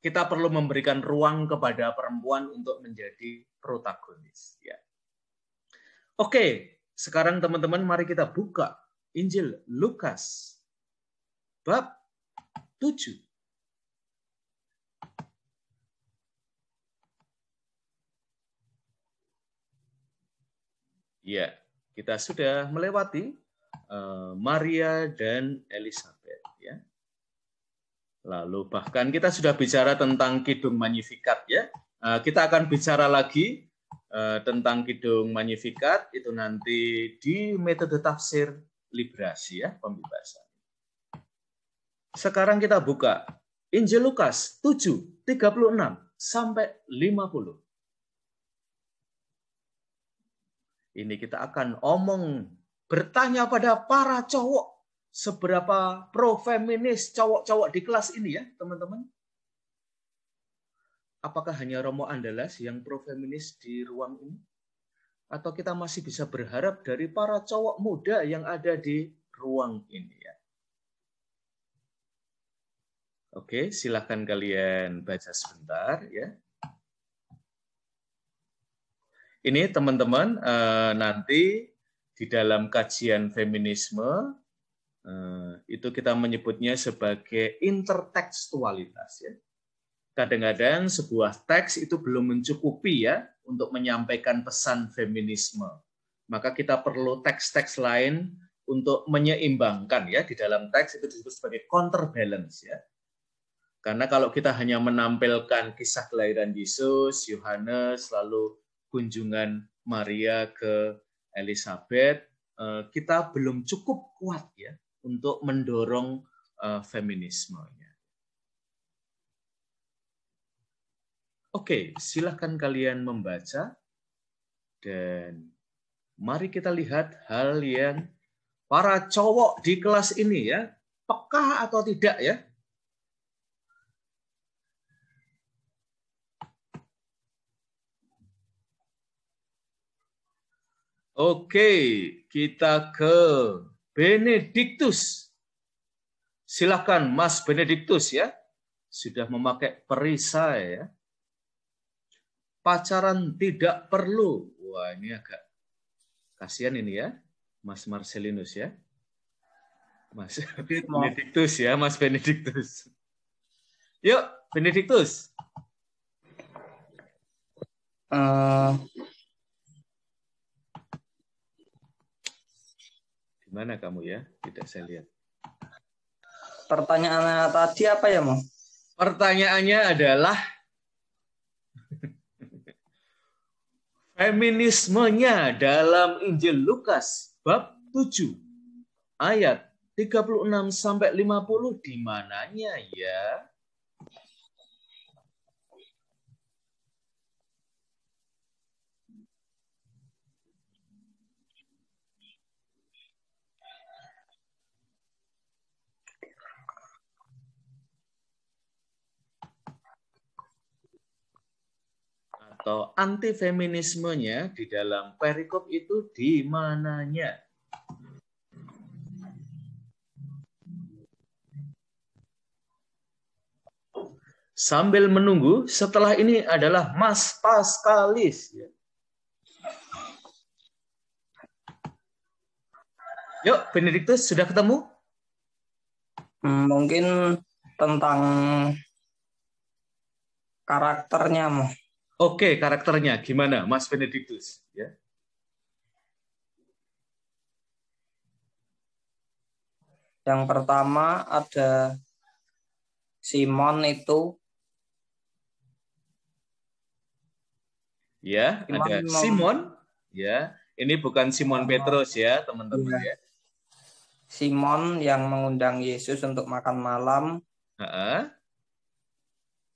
kita perlu memberikan ruang kepada perempuan untuk menjadi protagonis. Ya. Oke, sekarang teman-teman mari kita buka Injil Lukas bab 7. Ya, kita sudah melewati Maria dan Elizabeth. Ya. Lalu bahkan kita sudah bicara tentang Kidung Magnificat ya. Kita akan bicara lagi tentang Kidung Magnificat itu nanti di metode tafsir liberasi ya, pembebasan. Sekarang kita buka Injil Lukas 7, 36 sampai 50. Ini kita akan bertanya pada para cowok. Seberapa pro-feminis cowok-cowok di kelas ini ya, teman-teman? Apakah hanya Romo Andalas yang pro-feminis di ruang ini? Atau kita masih bisa berharap dari para cowok muda yang ada di ruang ini ya? Oke, silakan kalian baca sebentar ya. Ini teman-teman nanti di dalam kajian feminisme itu kita menyebutnya sebagai intertekstualitas ya. kadang-kadang sebuah teks itu belum mencukupi ya untuk menyampaikan pesan feminisme. Maka kita perlu teks-teks lain untuk menyeimbangkan ya. Di dalam teks itu disebut sebagai counterbalance ya. Karena kalau kita hanya menampilkan kisah kelahiran Yesus, Yohanes, lalu kunjungan Maria ke Elizabeth, kita belum cukup kuat ya untuk mendorong feminismenya. Oke, silahkan kalian membaca dan mari kita lihat hal yang para cowok di kelas ini ya, peka atau tidak ya. Oke, kita ke Benediktus. Silahkan Mas Benediktus ya, sudah memakai perisai ya. Pacaran tidak perlu. Wah, ini agak kasihan ini ya, Mas Marcelinus ya. Mas Benediktus ya, Mas Benediktus. Yuk, Benediktus. Di mana kamu ya? Tidak saya lihat. Pertanyaannya tadi apa ya, Mo? Pertanyaannya adalah feminismenya dalam Injil Lukas bab 7 ayat 36 sampai 50 di mananya ya? Atau anti-feminismenya di dalam perikop itu di mananya? Sambil menunggu, setelah ini adalah Mas Paskalis. Yuk, Benediktus, sudah ketemu? Mungkin tentang karakternya, Mo. Oke, karakternya gimana, Mas Benediktus? Ya. Yang pertama ada Simon itu. Ya, ada Simon. Ya, ini bukan Simon Petrus ya, teman-teman ya. Simon yang mengundang Yesus untuk makan malam.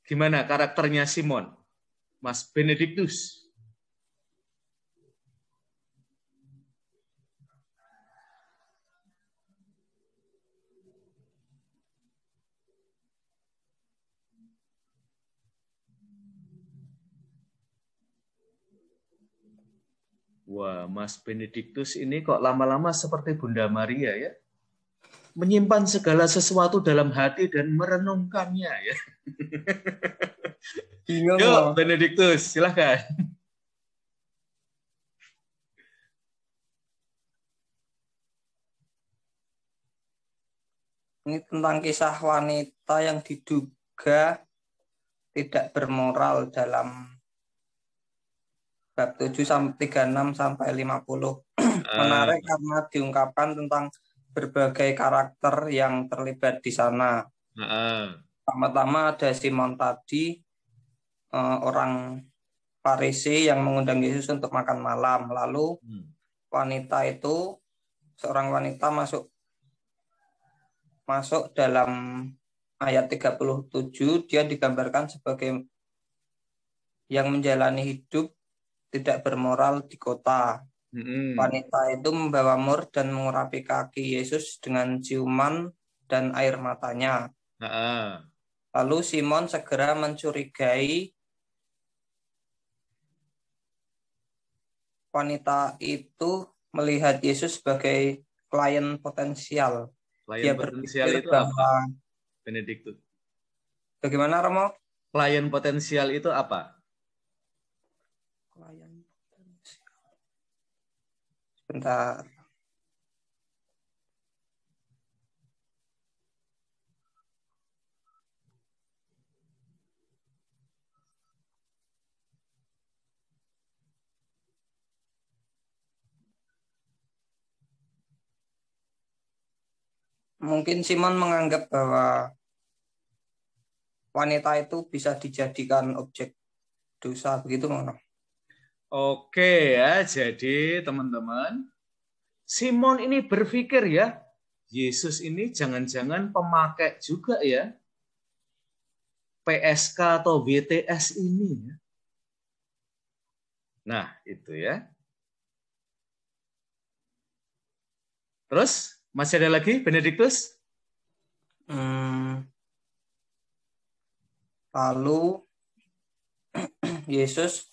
Gimana karakternya Simon? Mas Benediktus. Wah, Mas Benediktus ini kok lama-lama seperti Bunda Maria ya. Menyimpan segala sesuatu dalam hati dan merenungkannya ya. Yuk, Benediktus, silahkan. Ini tentang kisah wanita yang diduga tidak bermoral dalam bab 7 sampai 36 sampai 50. Menarik karena diungkapkan tentang berbagai karakter yang terlibat di sana. Pertama-tama ada Simon tadi, orang Farisi yang mengundang Yesus untuk makan malam. Lalu wanita itu, seorang wanita masuk dalam ayat 37, dia digambarkan sebagai yang menjalani hidup tidak bermoral di kota. Wanita itu membawa mur dan mengurapi kaki Yesus dengan ciuman dan air matanya. Lalu Simon segera mencurigai wanita itu melihat Yesus sebagai klien potensial. Klien potensial itu apa, Benediktus? Bagaimana, Romo? Klien potensial itu apa? Klien potensial. Sebentar. Mungkin Simon menganggap bahwa wanita itu bisa dijadikan objek dosa, begitu Bang? Oke ya, jadi teman-teman, Simon ini berpikir ya, Yesus ini jangan-jangan pemakai juga ya PSK atau WTS ini. Nah, itu ya. Terus, masih ada lagi, Benediktus? Lalu Yesus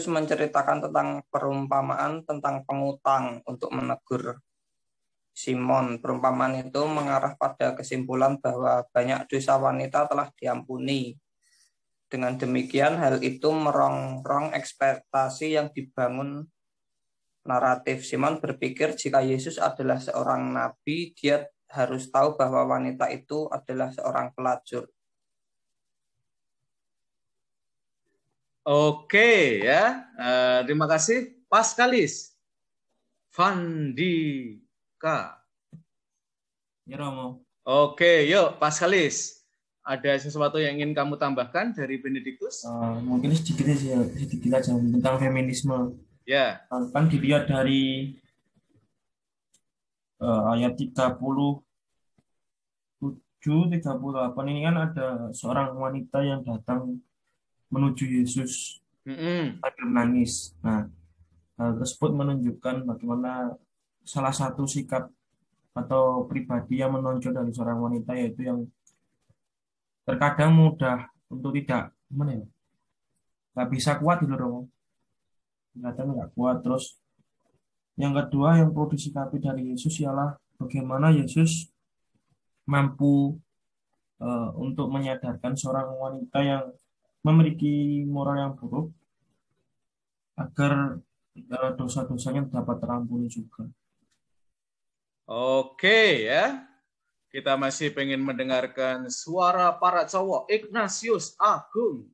menceritakan tentang perumpamaan tentang pengutang untuk menegur Simon. Perumpamaan itu mengarah pada kesimpulan bahwa banyak dosa wanita telah diampuni. Dengan demikian, hal itu merongrong ekspektasi yang dibangun naratif. Simon berpikir jika Yesus adalah seorang nabi, dia harus tahu bahwa wanita itu adalah seorang pelacur. Oke ya, terima kasih. Paskalis, Vandika. Ya Romo. Oke, yuk Paskalis. Ada sesuatu yang ingin kamu tambahkan dari Benediktus? Mungkin sedikit aja tentang feminisme. Ya. Kan dilihat dari ayat 37-38 ini kan ada seorang wanita yang datang menuju Yesus sambil menangis. Nah, hal tersebut menunjukkan bagaimana salah satu sikap atau pribadi yang menonjol dari seorang wanita, yaitu yang terkadang mudah untuk tidak nggak bisa kuat gitu loh, kadang nggak kuat. Terus yang kedua yang perlu disikapi dari Yesus ialah bagaimana Yesus mampu untuk menyadarkan seorang wanita yang memiliki moral yang buruk agar dosa-dosanya dapat terampuni juga. Oke ya. Kita masih pengen mendengarkan suara para cowok. Ignatius Agung.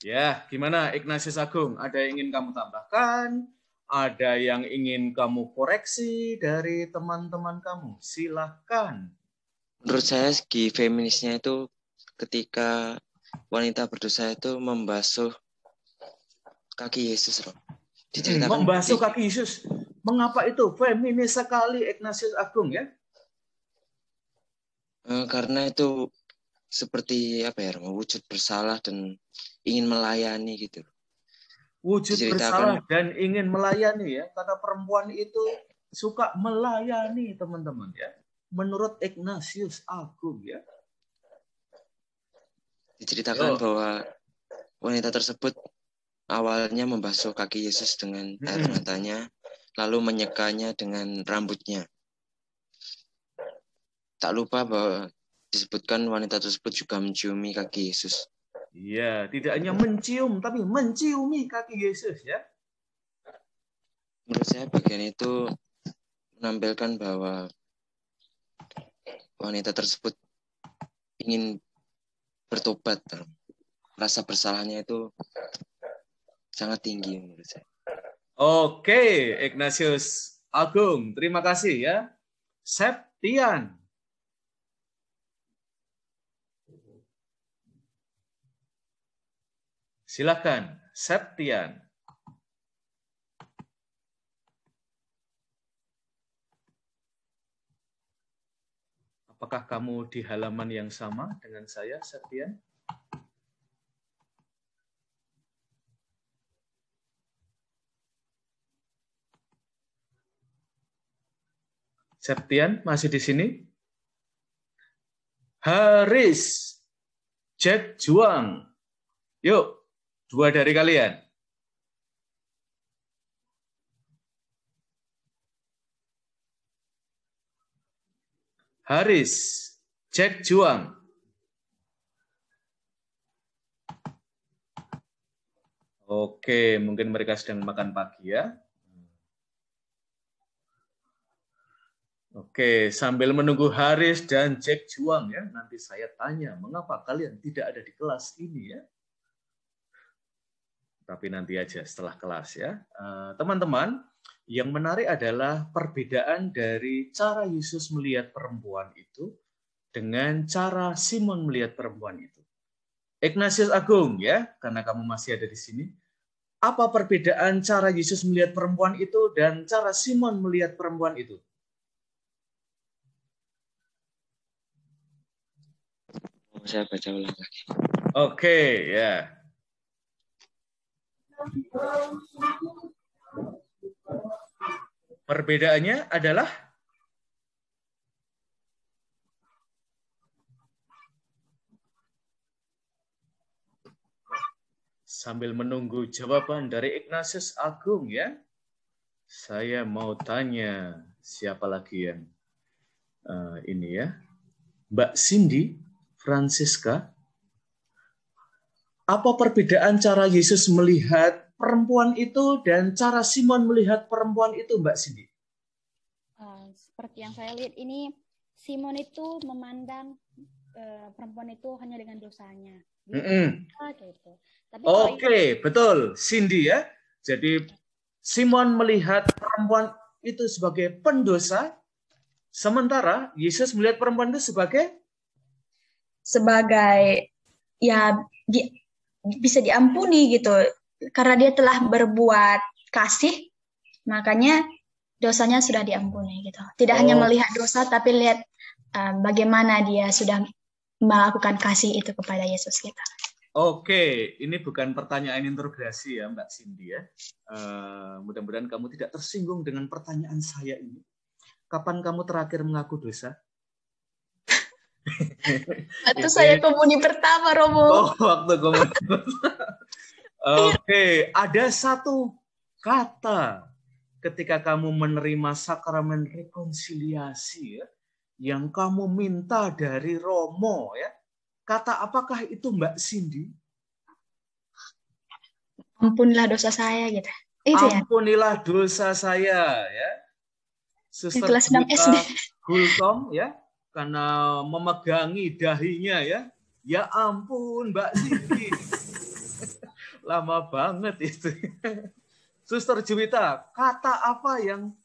Ya, gimana Ignatius Agung? Ada yang ingin kamu tambahkan? Ada yang ingin kamu koreksi dari teman-teman kamu? Silahkan. Menurut saya segi feminisnya itu ketika wanita berdosa itu membasuh kaki Yesus. Membasuh kaki Yesus. Mengapa itu feminis sekali Ignatius Agung ya? Karena itu seperti wujud bersalah dan ingin melayani gitu. Wujud bersalah dan ingin melayani ya. Karena perempuan itu suka melayani teman-teman ya. Menurut Ignatius Agung ya. Diceritakan bahwa wanita tersebut awalnya membasuh kaki Yesus dengan air matanya, lalu menyekanya dengan rambutnya. Tak lupa bahwa disebutkan wanita tersebut juga menciumi kaki Yesus. Iya, tidak hanya mencium, tapi menciumi kaki Yesus ya. Menurut saya bagian itu menampilkan bahwa wanita tersebut ingin bertobat. Rasa bersalahnya itu sangat tinggi menurut saya. Oke, Ignatius Agung, terima kasih ya. Septian. Silakan, Septian. Apakah kamu di halaman yang sama dengan saya, Septian? Septian masih di sini? Haris, Jack Juang. Yuk, dua dari kalian. Haris, Jack Juang. Oke, mungkin mereka sedang makan pagi ya. Oke, sambil menunggu Haris dan Jack Juang ya, nanti saya tanya mengapa kalian tidak ada di kelas ini ya. tapi nanti aja setelah kelas ya. Teman-teman, yang menarik adalah perbedaan dari cara Yesus melihat perempuan itu dengan cara Simon melihat perempuan itu. Ignatius Agung ya, karena kamu masih ada di sini. Apa perbedaan cara Yesus melihat perempuan itu dan cara Simon melihat perempuan itu? Saya baca ulang lagi. Oke, ya. Perbedaannya adalah sambil menunggu jawaban dari Ignatius Agung ya. Saya mau tanya siapa lagi yang ini ya. Mbak Cindy Francisca. Apa perbedaan cara Yesus melihat perempuan itu dan cara Simon melihat perempuan itu, Mbak Cindy? Seperti yang saya lihat ini, Simon itu memandang perempuan itu hanya dengan dosanya. Gitu. Oke, betul, Cindy ya. Jadi Simon melihat perempuan itu sebagai pendosa, sementara Yesus melihat perempuan itu sebagai ya bisa diampuni gitu, karena dia telah berbuat kasih, makanya dosanya sudah diampuni gitu. Tidak hanya melihat dosa, tapi lihat bagaimana dia sudah melakukan kasih itu kepada Yesus gitu. Oke, ini bukan pertanyaan interogasi ya Mbak Cindy ya. Mudah-mudahan kamu tidak tersinggung dengan pertanyaan saya ini. Kapan kamu terakhir mengaku dosa? Waktu saya komuni pertama, Romo. Waktu komuni pertama. Oke, ada satu kata ketika kamu menerima sakramen rekonsiliasi ya, yang kamu minta dari Romo ya. Kata apakah itu Mbak Cindy? Ampunilah dosa saya gitu. Ampunilah dosa saya ya. Suster kelas 6 SD. Gultom ya. Karena memegangi dahinya ya. Ya ampun Mbak Cindy. Lama banget itu. Suster Juwita, kata apa yang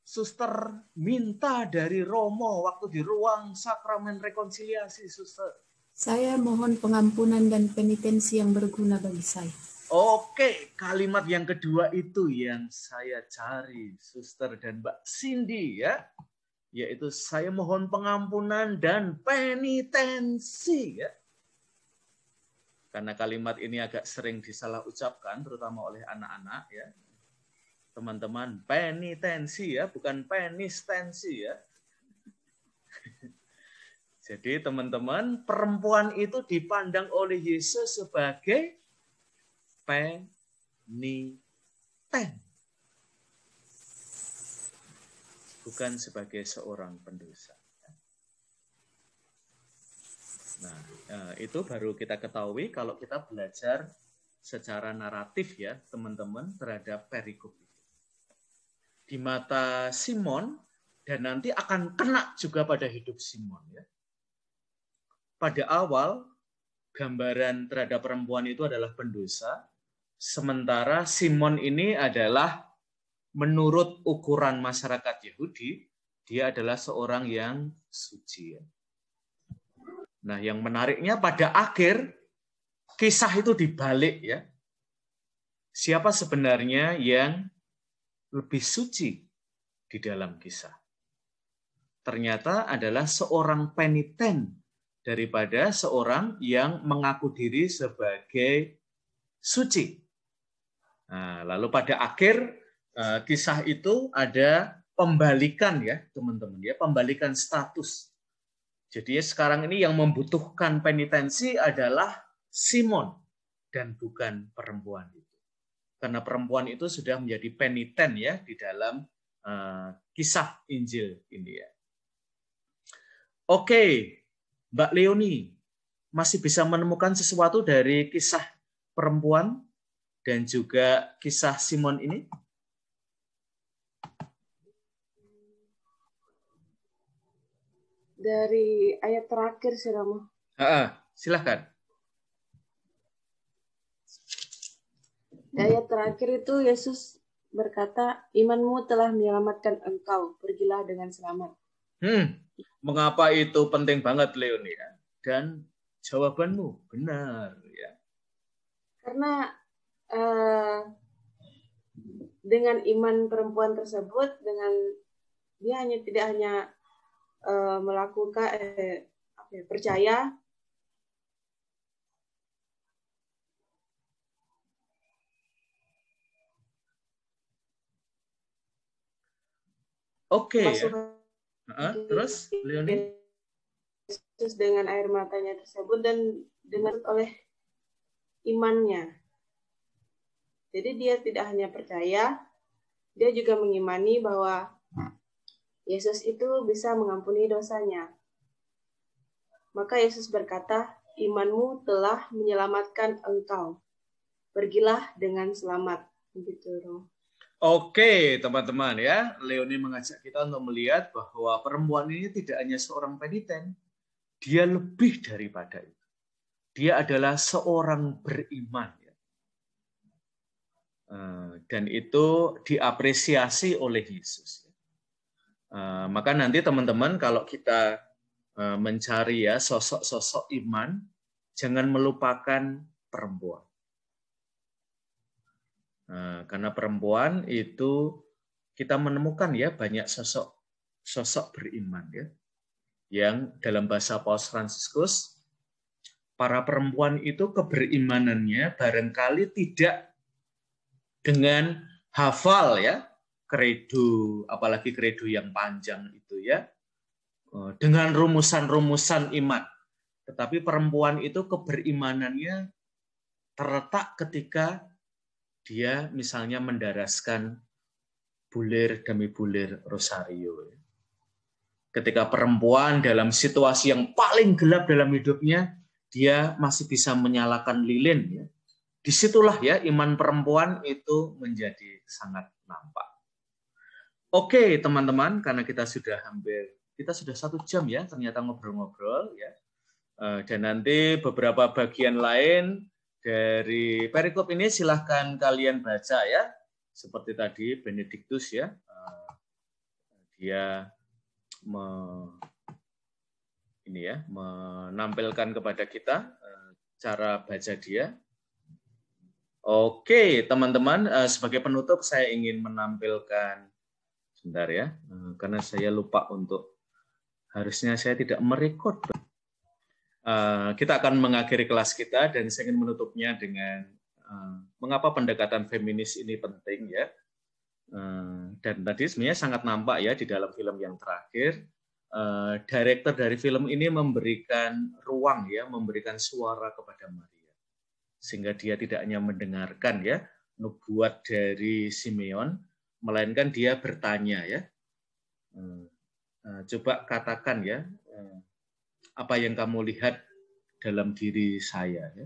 Suster minta dari Romo waktu di ruang sakramen rekonsiliasi, Suster? Saya mohon pengampunan dan penitensi yang berguna bagi saya. Oke, kalimat yang kedua itu yang saya cari, Suster dan Mbak Cindy ya. Yaitu saya mohon pengampunan dan penitensi ya. Karena kalimat ini agak sering disalah ucapkan terutama oleh anak-anak ya. Teman-teman, penitensi ya, bukan penistensi ya. Jadi teman-teman, perempuan itu dipandang oleh Yesus sebagai peniten. Bukan sebagai seorang pendosa. Nah, itu baru kita ketahui kalau kita belajar secara naratif ya, teman-teman, terhadap perikop itu. Di mata Simon, dan nanti akan kena juga pada hidup Simon ya. Pada awal, gambaran terhadap perempuan itu adalah pendosa, sementara Simon ini adalah menurut ukuran masyarakat Yahudi, dia adalah seorang yang suci. Nah, yang menariknya pada akhir, kisah itu dibalik ya. Siapa sebenarnya yang lebih suci di dalam kisah? Ternyata adalah seorang peniten daripada seorang yang mengaku diri sebagai suci. Nah, lalu pada akhir kisah itu ada pembalikan ya teman-teman ya, pembalikan status. Jadi sekarang ini yang membutuhkan penitensi adalah Simon dan bukan perempuan itu. Karena perempuan itu sudah menjadi peniten ya di dalam kisah Injil ini ya. Oke, Mbak Leoni masih bisa menemukan sesuatu dari kisah perempuan dan juga kisah Simon ini? Dari ayat terakhir sih, Romo. Silahkan. Ayat terakhir itu Yesus berkata, imanmu telah menyelamatkan engkau, pergilah dengan selamat. Mengapa itu penting banget, Leonie? Ya? Dan jawabanmu benar, ya. Karena dengan iman perempuan tersebut, dengan dia tidak hanya melakukan percaya. Oke. Terus, Leonie? Yesus dengan air matanya tersebut dan dengan oleh imannya. Jadi dia tidak hanya percaya, dia juga mengimani bahwa Yesus itu bisa mengampuni dosanya. Maka Yesus berkata, imanmu telah menyelamatkan engkau. Pergilah dengan selamat. Begitu, Roh. Oke, teman-teman ya. Leonie mengajak kita untuk melihat bahwa perempuan ini tidak hanya seorang peniten. Dia lebih daripada itu. Dia adalah seorang beriman. Ya. Dan itu diapresiasi oleh Yesus. Maka nanti teman-teman kalau kita mencari ya sosok-sosok iman, jangan melupakan perempuan. Karena perempuan itu kita menemukan ya banyak sosok beriman ya, yang dalam bahasa Paus Fransiskus, para perempuan itu keberimanannya barangkali tidak dengan hafal ya kredo, apalagi kredo yang panjang itu ya, dengan rumusan-rumusan iman. Tetapi perempuan itu keberimanannya terletak ketika dia misalnya mendaraskan bulir demi bulir rosario. Ketika perempuan dalam situasi yang paling gelap dalam hidupnya, dia masih bisa menyalakan lilin. Disitulah ya iman perempuan itu menjadi sangat nampak. Oke teman-teman, karena kita sudah 1 jam ya ternyata ngobrol-ngobrol ya. Dan nanti beberapa bagian lain dari perikop ini silahkan kalian baca ya, seperti tadi Benediktus ya, dia menampilkan kepada kita cara baca dia. Oke teman-teman, sebagai penutup saya ingin menampilkan, sebentar ya, karena saya lupa harusnya saya tidak merekod. Kita akan mengakhiri kelas kita dan saya ingin menutupnya dengan mengapa pendekatan feminis ini penting ya. Dan tadi sebenarnya sangat nampak ya di dalam film yang terakhir, director dari film ini memberikan ruang ya, memberikan suara kepada Maria, sehingga dia tidak hanya mendengarkan ya nubuat dari Simeon, melainkan dia bertanya ya. Coba katakan ya. Apa yang kamu lihat dalam diri saya ya.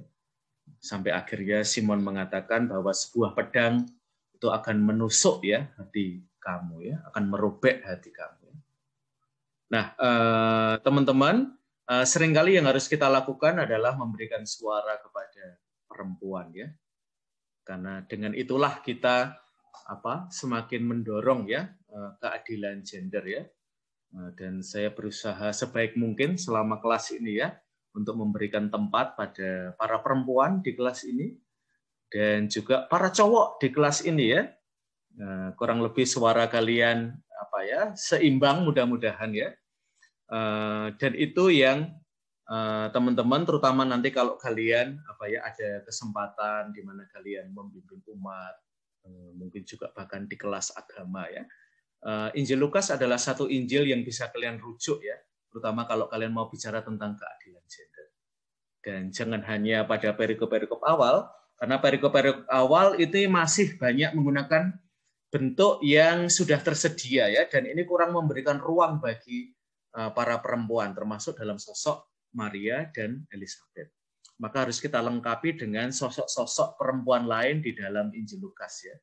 Sampai akhirnya Simon mengatakan bahwa sebuah pedang itu akan menusuk ya hati kamu ya, akan merobek hati kamu. Nah, teman-teman, seringkali yang harus kita lakukan adalah memberikan suara kepada perempuan ya. Karena dengan itulah kita semakin mendorong ya keadilan gender ya. Dan saya berusaha sebaik mungkin selama kelas ini ya untuk memberikan tempat pada para perempuan di kelas ini dan juga para cowok di kelas ini ya. Kurang lebih suara kalian seimbang mudah-mudahan ya. Dan itu yang teman-teman terutama nanti kalau kalian ada kesempatan di mana kalian membimbing umat, mungkin juga bahkan di kelas agama ya. Injil Lukas adalah satu Injil yang bisa kalian rujuk ya, terutama kalau kalian mau bicara tentang keadilan gender. Dan jangan hanya pada perikop-perikop awal, karena perikop-perikop awal itu masih banyak menggunakan bentuk yang sudah tersedia ya, dan ini kurang memberikan ruang bagi para perempuan, termasuk dalam sosok Maria dan Elizabeth. Maka harus kita lengkapi dengan sosok-sosok perempuan lain di dalam Injil Lukas ya,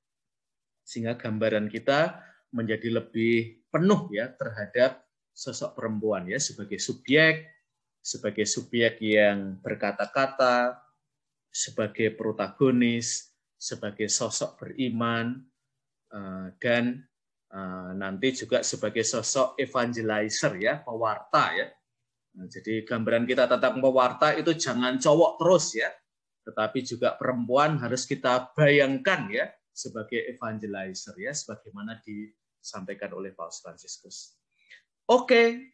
sehingga gambaran kita menjadi lebih penuh ya terhadap sosok perempuan ya sebagai subyek yang berkata-kata, sebagai protagonis, sebagai sosok beriman, dan nanti juga sebagai sosok evangelizer ya, pewarta ya. Nah, jadi gambaran kita tentang pewarta itu jangan cowok terus ya, tetapi juga perempuan harus kita bayangkan ya sebagai evangelizer ya, sebagaimana disampaikan oleh Paus Fransiskus. Oke,